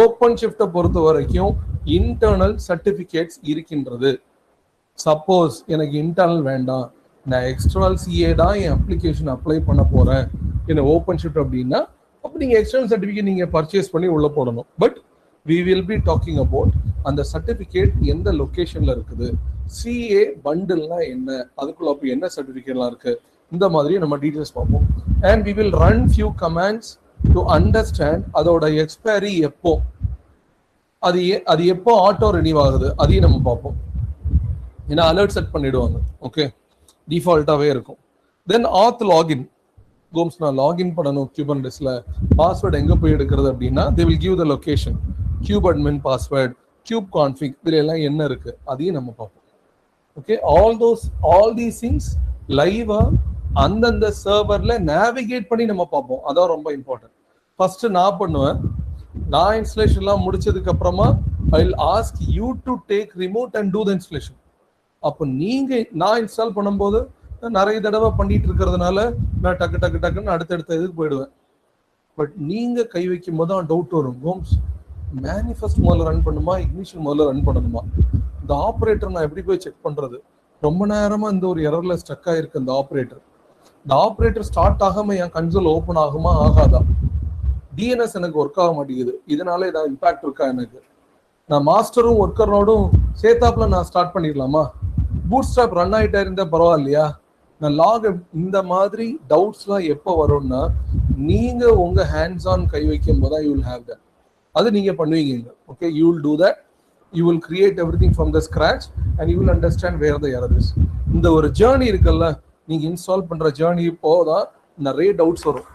Open ஷிஃப்ட்டை பொறுத்த வரைக்கும் இன்டர்னல் சர்டிஃபிகேட்ஸ் இருக்கின்றது. சப்போஸ் எனக்கு இன்டர்னல் வேண்டாம், நான் எக்ஸ்டர்னல் சிஏ தான் என் அப்ளிகேஷன் அப்ளை பண்ண போறேன் என்ன ஓப்பன் ஷிஃப்ட் அப்படின்னா, அப்போ நீங்க எக்ஸ்டர்னல் சர்டிஃபிகேட் நீங்க பர்ச்சேஸ் பண்ணி உள்ள போடணும். But we will be talking about அந்த சர்டிஃபிகேட் எந்த லொகேஷன்ல இருக்குது, சிஏ பண்டில்னா என்ன, அதுக்குள்ள அப்போ என்ன சர்டிஃபிகேட்லாம் இருக்கு, இந்த மாதிரி நம்ம டீடைல்ஸ் பார்ப்போம். And we will run few commands to understand அதோட எக்ஸ்பைரி எப்போ, அது எப்போ ஆட்டோ ரினியூவ் ஆகுது அதையும் நம்ம பார்ப்போம். ஏன்னா அலர்ட் செட் பண்ணிடுவாங்க. ஓகே, டிஃபால்ட்டாகவே இருக்கும். தென் ஆத் லாகின், கோம்ஸ் நான் லாகின் பண்ணணும் குபர்னெட்டிஸ்ல, பாஸ்வேர்டு எங்கே போய் எடுக்கிறது அப்படின்னா they will give the location, cube admin password, cube config, இதுல எல்லாம் என்ன இருக்கு அதையும் நம்ம பார்ப்போம். ஓகே, all these things லைவா அந்தந்த சர்வர்ல நேவிகேட் பண்ணி நம்ம பார்ப்போம். அதான் ரொம்ப இம்பார்ட்டன்ட். ஃபர்ஸ்ட் நான் பண்ணுவேன், நான் இன்ஸ்டலேஷன் எல்லாம் முடிச்சதுக்கு அப்புறமா I will ask you to take remote and do the installation. அப்போ நீங்க நான் இன்ஸ்டால் பண்ணும்போது நிறைய தடவை பண்ணிட்டு இருக்கிறதுனால நான் டக்குன்னு அடுத்தடுத்த இதுக்கு போயிடுவேன். பட் நீங்க கை வைக்கும் போது தான் டவுட் வரும். கோம்ஸ் மேனிஃபெஸ்ட் முதல்ல ரன் பண்ணுமா, இக்னிஷன் முதல்ல ரன் பண்ணணுமா, இந்த ஆப்ரேட்டர் நான் எப்படி போய் செக் பண்றது, ரொம்ப நேரமா இந்த ஒரு எரர்ல ஸ்டக் ஆயிருக்கு இந்த ஆப்ரேட்டர் ஸ்டார்ட் ஆகாம என் கன்சோல் ஓப்பன் ஆகுமா ஆகாதா, டிஎன்எஸ் எனக்கு ஒர்க் ஆக மாட்டேங்குது, இதனால ஏதாவது இம்பாக்ட் இருக்கா, எனக்கு நான் மாஸ்டரும் ஒர்க்கர் நோடும் சேத்தாப்ல நான் ஸ்டார்ட் பண்ணிடலாமா, பூட் ஸ்ட்ராப் ரன் ஆகிட்டே இருந்தா பரவாயில்லையா, நான் லாக், இந்த மாதிரி டவுட்ஸ்லாம் எப்போ வரும்னா நீங்க உங்க ஹேண்ட்ஸ் ஆன் கை வைக்கும் போது யூ வில் ஹேவ் தட். அது நீங்க பண்ணுவீங்க. Okay, you will do that. You will create everything from the scratch and you will understand where the error is. இந்த ஒரு ஜேர்னி இருக்குல்ல, நீங்க இன்ஸ்டால் பண்ற ஜேர்னி போதான் நிறைய டவுட்ஸ் வரும்.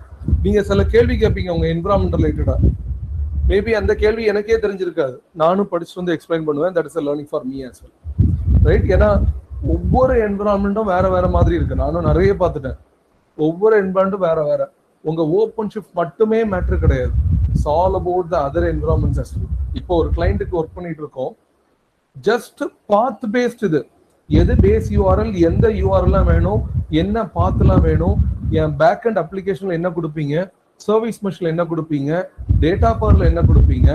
நீங்க சில கேள்வி கேட்பீங்க உங்க என்விரான்மெண்ட் ரிலேட்டடா. மேபி அந்த கேள்வி எனக்கே தெரிஞ்சிருக்காது, நானும் படிச்சுட்டு வந்து எக்ஸ்பிளைன் பண்ணுவேன். That is a learning for me as well, right? ஏன்னா ஒவ்வொரு என்விரான்மெண்ட்டும் வேற மாதிரி இருக்கு. நானும் நிறைய பார்த்துட்டேன். ஒவ்வொரு என்விரான்மெண்ட்டும் வேற. உங்க ஓப்பன் ஷிஃப்ட் மட்டுமே மேட்டர் கிடையாது. It's all about the other environments as well. இப்போ ஒரு கிளைண்ட்டுக்கு ஒர்க் பண்ணிட்டு இருக்கோம், ஜஸ்ட் பாத் பேஸ்ட், இது எது பேஸ் யூஆர்எல், எந்த யூஆர்எல்லாம் வேணும், என்ன பாத்லாம் வேணும், என் பேக் அண்ட் அப்ளிகேஷன்ல என்ன கொடுப்பீங்க, சர்வீஸ் மெஷ்ல என்ன கொடுப்பீங்க, டேட்டா பவர்ல என்ன கொடுப்பீங்க,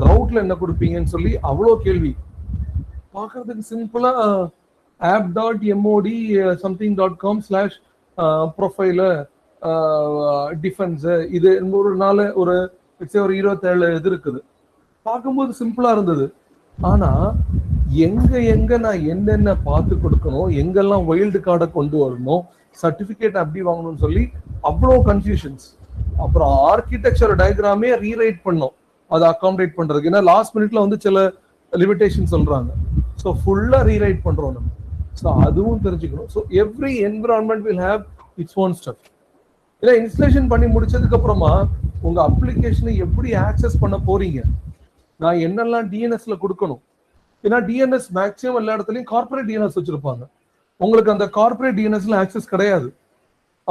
ரவுட்ல என்ன கொடுப்பீங்கன்னு சொல்லி அவ்வளோ கேள்வி. பார்க்கறதுக்கு சிம்பிளா app.mod something.com/profile டிஃபென்ஸ் இது ஒரு 27 இது இருக்குது. பார்க்கும்போது சிம்பிளா இருந்தது. ஆனா எங்க நான் என்னென்ன பார்த்து கொடுக்கணும், எங்கெல்லாம் வைல்டு கார்டை கொண்டு வரணும், சர்டிபிகேட் அப்படி வாங்கணும்னு சொல்லி அவ்வளோ கன்ஃபியூஷன்ஸ். அப்புறம் ஆர்கிடெக்சர் டயக்ராமே ரீரைட் பண்ணோம் அதை அகாமடேட் பண்றதுக்கு. ஏன்னா லாஸ்ட் மினிட்ல வந்து சில லிமிடேஷன் சொல்றாங்க. ஸோ ஃபுல்லா ரீரைட் பண்றோம் நம்ம. ஸோ அதுவும் தெரிஞ்சுக்கணும். So every environment will have its own stuff. ஏன்னா இன்ஸ்டலேஷன் பண்ணி முடிச்சதுக்கு அப்புறமா உங்க அப்ளிகேஷனை எப்படி ஆக்சஸ் பண்ண போறீங்க, நான் என்னெல்லாம் டிஎன்எஸ்ல கொடுக்கணும். ஏன்னா டிஎன்எஸ் மேக்ஸிமம் எல்லா இடத்துலையும் கார்பரேட் டிஎன்எஸ் வச்சிருப்பாங்க. உங்களுக்கு அந்த கார்பரேட் டிஎன்எஸ்ல ஆக்சஸ் கிடையாது.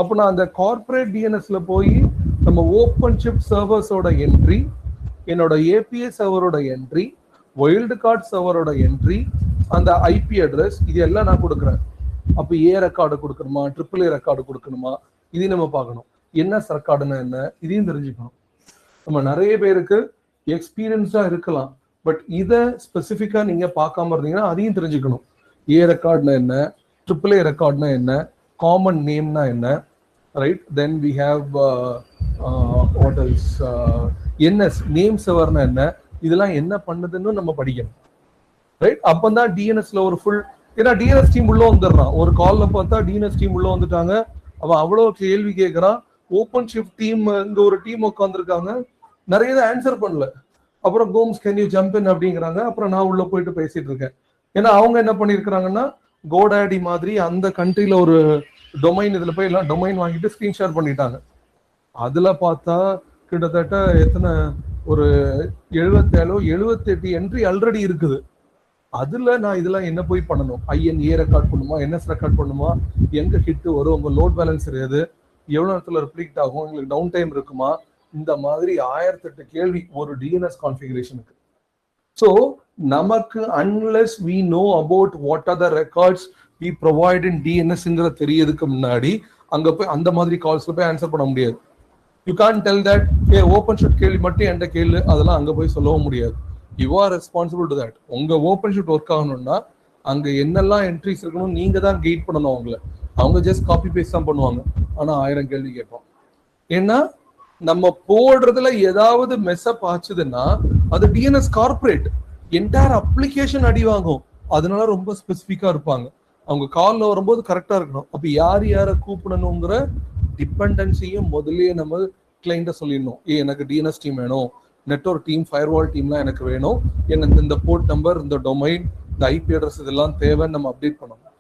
அப்போ நான் அந்த கார்பரேட் டிஎன்எஸ்ல போய் நம்ம ஓப்பன் ஷிஃப்ட் சர்வர்ஸோட என்ட்ரி, என்னோட ஏபிஐ சர்வரோட என்ட்ரி, வைல்டு கார்டு சர்வரோட என்ட்ரி, அந்த ஐபி அட்ரஸ் இது எல்லாம் நான் கொடுக்குறேன். அப்போ ஏ ரெக்கார்டு கொடுக்கணுமா, ட்ரிபிள் ஏ ரெக்கார்டு கொடுக்கணுமா, இதையும் நம்ம பார்க்கணும். என்எஸ் ரெக்கார்டுன்னா என்ன, இதையும் தெரிஞ்சுக்கணும். நம்ம நிறைய பேருக்கு எக்ஸ்பீரியன்ஸா இருக்கலாம், பட் இதை ஸ்பெசிஃபிக்கா நீங்க பார்க்காம இருந்தீங்கன்னா அதையும் தெரிஞ்சுக்கணும். ஏ ரெக்கார்ட்னா என்ன, ட்ரிபிள் ஏ ரெக்கார்ட்னா என்ன, காமன் நேம்னா என்ன, right? Then we have what is NS name சர்வர்னா என்ன, இதெல்லாம் என்ன பண்ணுதுன்னு நம்ம படிக்கணும், ரைட்? அப்பதான் டிஎன்எஸ்ல ஒரு ஃபுல், ஏன்னா டிஎன்எஸ் டீம் உள்ள வந்துடுறான். ஒரு கால்ல பார்த்தா டிஎன்எஸ் டீம் உள்ள வந்துட்டாங்க, அவன் அவ்வளவு கேள்வி கேட்கறான். ஓப்பன் ஷிஃப்ட் டீம் இங்க ஒரு டீம் உட்காந்துருக்காங்க, நிறைய இதை ஆன்சர் பண்ணல. அப்புறம் comes can you jump in அப்படிங்கிறாங்க. அப்புறம் நான் உள்ள போயிட்டு பேசிட்டு இருக்கேன். ஏன்னா அவங்க என்ன பண்ணிருக்காங்கன்னா கோடாடி மாதிரி அந்த கண்ட்ரில ஒரு டொமைன், இதுல போய் எல்லாம் டொமைன் வாங்கிட்டு ஸ்கிரீன் ஷேர் பண்ணிட்டாங்க. அதுல பார்த்தா கிட்டத்தட்ட எத்தனை ஒரு 77-78 என்ட்ரி ஆல்ரெடி இருக்குது. அதுல நான் இதெல்லாம் என்ன போய் பண்ணணும், ஐஎன்ஏ ரெக்கார்ட் பண்ணுமா, என்எஸ் ரெக்கார்ட் பண்ணுமா, எங்க ஹிட் வரும், உங்க லோட் பேலன்ஸ் எது, எவ்வளவு நேரத்துல ரிப்ளீட் ஆகும், உங்களுக்கு டவுன் டைம் இருக்குமா, இந்த மாதிரி 1008 கேள்வி ஒரு டிஎன்எஸ் கான்ஃபிகரேஷனுக்கு. ஸோ நமக்கு unless we know about what are the records we provide in DNSங்கிற தெரியறதுக்கு முன்னாடி அங்க போய் அந்த மாதிரி கால்ஸ்ல போய் ஆன்சர் பண்ண முடியாது. You can't tell that a OpenShift கேள்வி மட்டும் என்கிட்ட கேளு, அதெல்லாம் அங்க போய் சொல்லவும் முடியாது. You are responsible to that. உங்க ஓப்பன் ஷிஃப்ட் ஒர்க் ஆகணும்னா அங்க என்னெல்லாம் என்ட்ரிஸ் இருக்கணும் நீங்க தான் கைட் பண்ணணும் அவங்கள. அவங்க ஜஸ்ட் காப்பி பேஸ்ட் தான் பண்ணுவாங்க, ஆனா 1000 கேள்வி கேட்போம். ஏன்னா நம்ம போடுறதுல ஏதாவது மெஸ்அப் ஆச்சுதுன்னா அது டிஎன்எஸ் கார்பரேட் என்டையர் அப்ளிகேஷன் அடி வாங்கும். அதனால ரொம்ப ஸ்பெசிஃபிக்கா இருப்பாங்க. அவங்க கால்ல வரும்போது கரெக்டா இருக்கணும். அப்ப யார் யாரை கூப்பிடணுங்கிற டிபெண்டன்சியும் முதல்லயே நம்ம கிளைண்ட சொல்லிடணும். எனக்கு டிஎன்எஸ் டீம் வேணும், நெட்வொர்க் டீம், ஃபயர்வால் டீம்லாம் எனக்கு வேணும், எனக்கு இந்த போர்ட் நம்பர், இந்த டொமைன், இந்த ஐபி அட்ரஸ் இதெல்லாம் தேவைன்னு நம்ம அப்டேட் பண்ணணும்.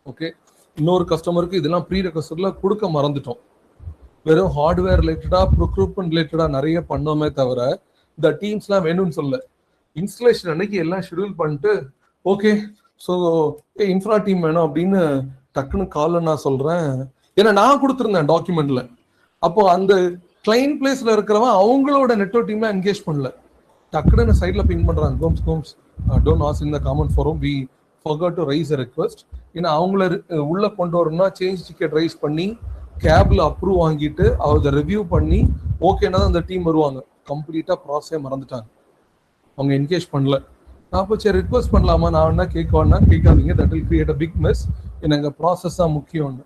ஓகே, இன்னொரு கஸ்டமருக்கு இதெல்லாம் ப்ரீ ரெக்வெஸ்ட்ல கொடுக்க மறந்துட்டோம். வெறும் ஹார்ட்வேர் ரிலேட்டடா ப்ரொக்யூர்மெண்ட் ரிலேட்டடா நிறைய பண்ணோமே தவிர இந்த டீம்ஸ்லாம் வேணும்னு சொல்ல. இன்ஸ்டலேஷன் அன்னைக்கு எல்லாம் ஷெடியூல் பண்ணிட்டு ஓகே ஸோ இன்ஃப்ரா டீம் வேணும் அப்படின்னு டக்குன்னு கால்ல நான் சொல்றேன். ஏன்னா நான் கொடுத்துருந்தேன் டாக்குமெண்ட்ல. அப்போ அந்த கிளைண்ட் பிளேஸ்ல இருக்கிறவன் அவங்களோட நெட்வொர்க் டீம்ல என்கேஜ் பண்ணல. டக்குன்னு சைட்ல பிங் பண்றாங்க, comes don't ask in the common forum, we forgot to raise a request. ஏன்னா அவங்கள உள்ள கொண்டு வரணும்னா சேஞ்ச் டிக்கெட் ரைஸ் பண்ணி கேப்ல அப்ரூவ் வாங்கிட்டு அவங்க ரிவ்யூ பண்ணி ஓகேன்னா அந்த டீம் வருவாங்க. கம்ப்ளீட்டா ப்ராசஸே மறந்துட்டாங்க, அவங்க என்கேஜ் பண்ணல. நான் இப்போ சரி ரிக்வஸ்ட் பண்ணலாமா, நான் என்ன கேட்கவானா, கேட்காதீங்க, that will create a big mess. எனக்கு ப்ராசஸ் தான் முக்கியம்னு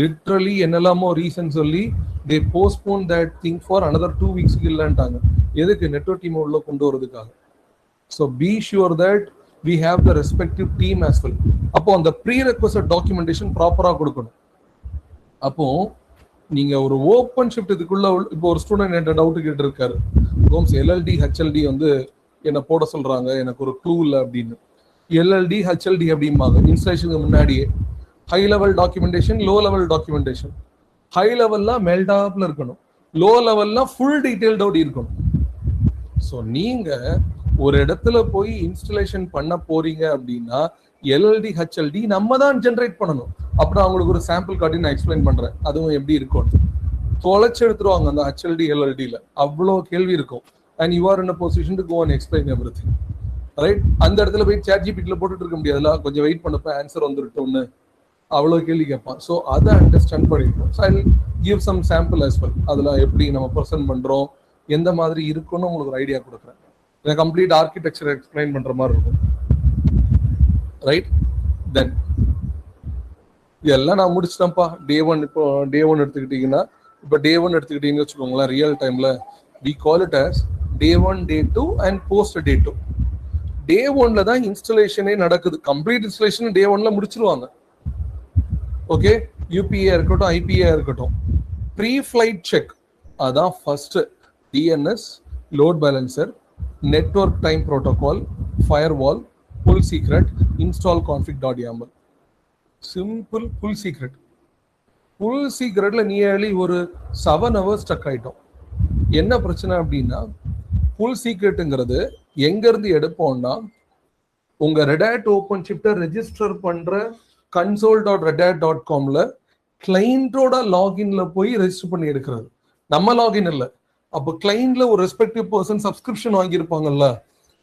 லிட்ரலி என்னெல்லாமோ ரீசன் சொல்லி they postpone that thing for another 2 weeks இல்லைன்ட்டாங்க. எதுக்கு? நெட்வொர்க் டீம் உள்ள கொண்டு வரதுக்காக. So be sure that we have the respective team as well. அப்போ அந்த ப்ரீரெக்வெஸ்ட் டாக்குமெண்டேஷன் ப்ராப்பரா கொடுக்கணும். அப்போ நீங்க ஒரு ஓப்பன் ஷிஃப்ட் இதுக்குள்ள இப்போ ஒரு ஸ்டூடெண்ட் என்கிட்ட டவுட் கேட்டு இருக்காரு, கோம்ஸ் எல்எல்டி ஹெச்எல்டி வந்து என்ன போட சொல்றாங்க, எனக்கு ஒரு க்ளூ இல்லை அப்படின்னு. எல்எல்டி ஹெச்எல்டி அப்படிம்பாங்க இன்ஸ்டலேஷனுக்கு முன்னாடியே. High level documentation, low level documentation. High லெவல்லாம் மெல்டாப்ல இருக்கணும், லோ லெவல்லாம் ஃபுல் டீடைல்ட் அவுட் இருக்கணும். ஸோ நீங்க ஒரு இடத்துல போய் இன்ஸ்டலேஷன் பண்ண போறீங்க அப்படின்னா எல்எல்டி ஹெச்எல்டி நம்ம தான் ஜென்ரேட் பண்ணணும். அப்புறம் அவங்களுக்கு ஒரு சாம்பிள் காட்டி நான் எக்ஸ்பிளைன் பண்றேன் அதுவும் எப்படி இருக்கும். தொலைச்சு எடுத்துருவாங்க அந்த ஹெச்எல்டி எல்எல்டில, அவ்வளோ கேள்வி இருக்கும். And you are in a position to go and explain everything, right? அந்த இடத்துல போய் ChatGPTல போட்டுட்டு இருக்க முடியாதுல, கொஞ்சம் வெயிட் பண்ணப்ப ஆன்சர் வந்துருட்டோம்னு அவ்வளோ கேள்வி கேட்பான். ஸோ அதை அண்டர்ஸ்டாண்ட் பண்ணிருக்கோம். So I will give some sample as well. அதில் எப்படி நம்ம ப்ரெசென்ட் பண்றோம், எந்த மாதிரி இருக்குன்னு உங்களுக்கு ஒரு ஐடியா கொடுக்குறேன். கம்ப்ளீட் ஆர்கிடெக்சர் எக்ஸ்பிளைன் பண்ற மாதிரி இருக்கும், ரைட்? தென் இதெல்லாம் நான் முடிச்சிட்டேன்ப்பா. டே ஒன் எடுத்துக்கிட்டீங்கன்னா, இப்போ டே 1 எடுத்துக்கிட்டீங்கன்னு வச்சுக்கோங்களேன், ரியல் டைம்ல we call it as day 1, day 2 and post day 2. Day 1ல தான் இன்ஸ்டலேஷனே நடக்குது. கம்ப்ளீட் இன்ஸ்டலேஷன் டே 1ல முடிச்சிருவாங்க. ஓகே, யூபிஏ இருக்கட்டும், ஐபிஏ இருக்கட்டும். ப்ரீ ஃபிளைட் செக் அதான் first. DNS, load balancer, network time protocol, firewall, full secret, install config.yaml. simple full secret. full secretல நியர்லி ஒரு 7 hours ஸ்டக் ஆயிட்டோம். என்ன பிரச்சனை அப்படின்னா, full secretங்கிறது எங்க இருந்து எடுப்போம்னா, உங்க Red Hat OpenShift ரெஜிஸ்டர் பண்ற console.redhat.comல கிளைண்டோட லாகின்ல போய் ரெஜிஸ்டர் பண்ணி எடுக்கிறது, நம்ம லாகின் இல்லை. அப்போ கிளைண்ட்ல ஒரு ரெஸ்பெக்டிவ் பர்சன் சப்ஸ்கிரிப்ஷன் வாங்கியிருப்பாங்கல்ல,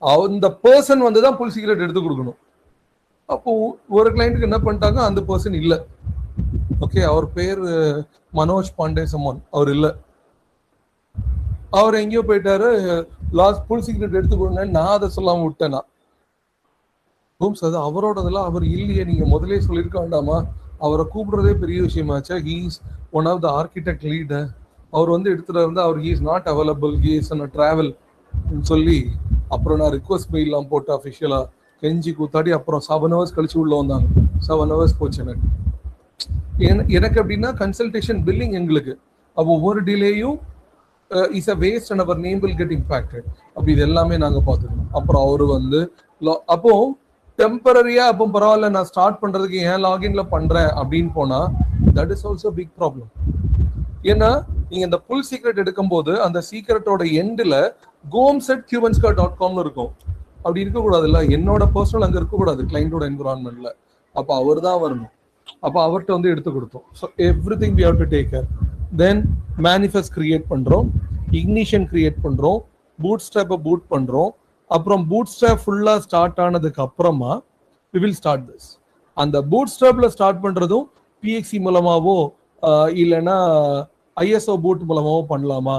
அந்த பர்சன் வந்து தான் புல் சீக்ரெட் எடுத்து கொடுக்கணும். அப்போ ஒரு கிளைண்ட்டுக்கு என்ன பண்ணிட்டாங்க, அந்த பர்சன் இல்லை. ஓகே, அவர் பேர் மனோஜ் பாண்டே சம்மன், அவர் இல்லை, அவர் எங்கேயோ போயிட்டாரு, லாஸ்ட் புல் சீக்ரெட் எடுத்து கொடுங்க, நான் அதை சொல்லாம விட்டேனா. அது அவரோடதெல்லாம் அவர் இல்லையே, நீங்க முதலே சொல்லியிருக்க வேண்டாமா, அவரை கூப்பிடுறதே பெரிய விஷயமாச்சா. He is one of the architect leader, அவர் வந்து எடுத்துட்டு இருந்தா அவர் he is not available, he is on travel சொல்லி அப்புறம் நான் ரிக்வஸ்ட் மெயிலாம் போட்டு அஃபிஷியலா கெஞ்சி கூத்தாடி அப்புறம் 7 hours கழிச்சு உள்ள வந்தாங்க. 7 hours போச்சு எனக்கு அப்படின்னா கன்சல்டேஷன் பில்லிங் எங்களுக்கு. அப்போ ஒவ்வொரு டிலேயும் is a waste and our name will get impacted. அப்படி இது எல்லாமே நாங்கள் பார்த்துக்கணும். அப்புறம் அவரு வந்து அப்போ டெம்பரரியா அப்போ பரவாயில்ல நான் ஸ்டார்ட் பண்றதுக்கு ஏன் லாகின்ல பண்றேன் அப்படின்னு போனா that is also big problem. ஏன்னா நீங்க இந்த புல் சீக்ரெட் எடுக்கும் போது அந்த சீக்ரெட்டோட எண்ட்ல gomset.qvenska.comனு இருக்கும். அப்படி இருக்கக்கூடாதுல்ல, என்னோட பர்சனல் அங்க இருக்கக்கூடாது கிளைண்டோட என்விரான்மெண்ட்ல. அப்போ அவர் தான் வரணும். அப்போ அவர்கிட்ட வந்து எடுத்து கொடுத்தோம். So every thing we have to take care. Then manifest create பண்றோம், இக்னிஷன் கிரியேட் பண்றோம், பூட் ஸ்ட்ராப்பை பூட் பண்றோம். அப்புறம் பூட் ஸ்ட்ராப் ஃபுல்லா ஸ்டார்ட் ஆனதுக்கு அப்புறமா we will start this. அந்த பூட் ஸ்ட்ராப்ல ஸ்டார்ட் பண்றதும் PXE மூலமாவோ இல்லைன்னா ISO பூட் மூலமாவோ பண்ணலாமா,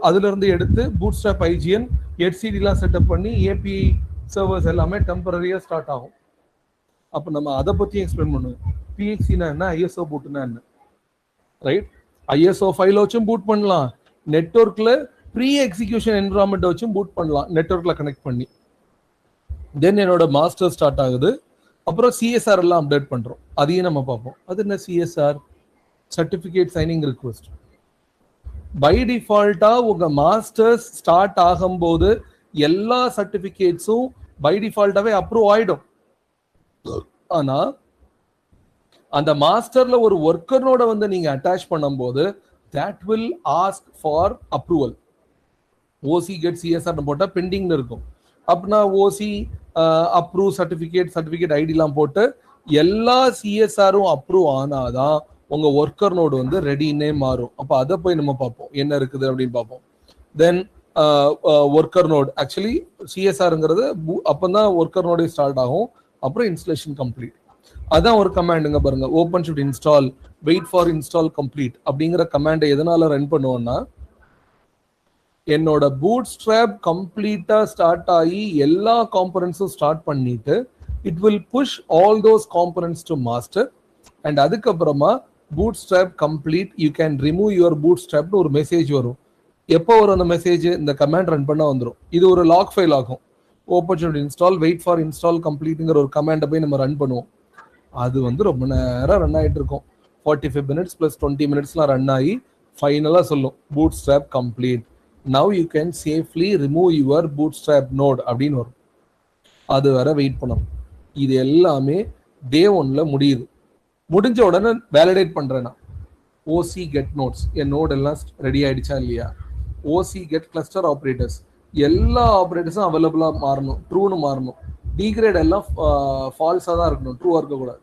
அதுல இருந்து எடுத்து பூட் ஸ்ட்ராப் IGN HCDலாம் செட்டப் பண்ணி API சர்வர்ஸ் எல்லாமே டெம்பரரியா ஸ்டார்ட் ஆகும். அப்ப நம்ம அதை பத்தி எக்ஸ்பிளைன் பண்ணுவோம். PXEனா என்ன, ISO பூட்னா என்ன, ரைட்? ISO ஃபைல் வச்சும் பூட் பண்ணலாம், நெட்வொர்க்ல ப்ரீ எக்ஸிகியூஷன் என்விரான்மெண்ட் வச்சும் பூட் பண்ணலாம் நெட்வொர்க்ல கனெக்ட் பண்ணி. தென் என்னோட மாஸ்டர் ஸ்டார்ட் ஆகுது. அப்புறம் CSR எல்லாம் அப்டேட் பண்றோம், அதையும் நம்ம பார்ப்போம். அது என்ன CSR? Certificate signing request. By டிஃபால்ட்டா உங்க மாஸ்டர்ஸ் ஸ்டார்ட் ஆகும்போது எல்லா சர்டிபிகேட்ஸும் பை டிஃபால்ட்டாவே அப்ரூவ் ஆயிடும். ஆனா அந்த மாஸ்டர்ல ஒரு ஒர்க்கரோட வந்து நீங்க அட்டாச் பண்ணும்போது that will ask for approval. OC get CSR போட்டா பெண்டிங்ல இருக்கும். அப்படின்னா OC அப்ரூவ் சர்டிபிகேட் ஐடிலாம் போட்டு எல்லா CSRும் அப்ரூவ் ஆனாதான் உங்க ஒர்க்கர் நோடு வந்து ரெடினே மாறும். அப்ப அதை போய் நம்ம பார்ப்போம் என்ன இருக்குது அப்படின்னு பார்ப்போம். தென் ஒர்க்கர் நோடு ஆக்சுவலி CSRங்கிறது அப்பதான் ஒர்க்கர் நோடே ஸ்டார்ட் ஆகும். அப்புறம் இன்ஸ்டலேஷன் கம்ப்ளீட். அதான் ஒரு கமாண்டுங்க பாருங்க, open shift install wait for install complete அப்படிங்கிற கமாண்டை எதனால ரன் பண்ணுவோம்னா, என்னோட பூட் ஸ்ட்ராப் கம்ப்ளீட்டா ஸ்டார்ட் ஆகி எல்லா காம்பனன்ட்ஸும் ஸ்டார்ட் பண்ணிட்டு it will push all those components to master. And அதுக்கப்புறமா boot strap complete you can remove your boot ஸ்ட்ராப்னு ஒரு மெசேஜ் வரும். எப்போ வரும் அந்த மெசேஜ்? இந்த கமாண்ட் ரன் பண்ணா வந்துடும். இது ஒரு லாக் ஃபைல் ஆகும். Open shift install wait for install கம்ப்ளீட்ங்கிற ஒரு கமாண்டை போய் நம்ம ரன் பண்ணுவோம். அது வந்து ரொம்ப நேரம் ரன் ஆகிட்டு இருக்கும். 45 minutes + 20 minutesலாம் ரன் ஆகி ஃபைனலாக சொல்லும் boot strap complete, now you can safely remove your bootstrap node அப்படின்னு வரும். அது வர வெயிட் பண்ணணும். இது எல்லாமே டே 1ல முடியுது. முடிஞ்ச உடனே வேலிடேட் பண்றேன்னா OC கெட் நோட்ஸ், என் நோட் எல்லாம் ரெடி ஆயிடுச்சா இல்லையா, OC கெட் கிளஸ்டர் ஆப்ரேட்டர்ஸ், எல்லா ஆப்ரேட்டர்ஸும் அவைலபிளா மாறணும், ட்ரூன்னு மாறணும். டிகிரேட் எல்லாம் ஃபால்ஸா தான் இருக்கணும், ட்ரூவா இருக்கக்கூடாது.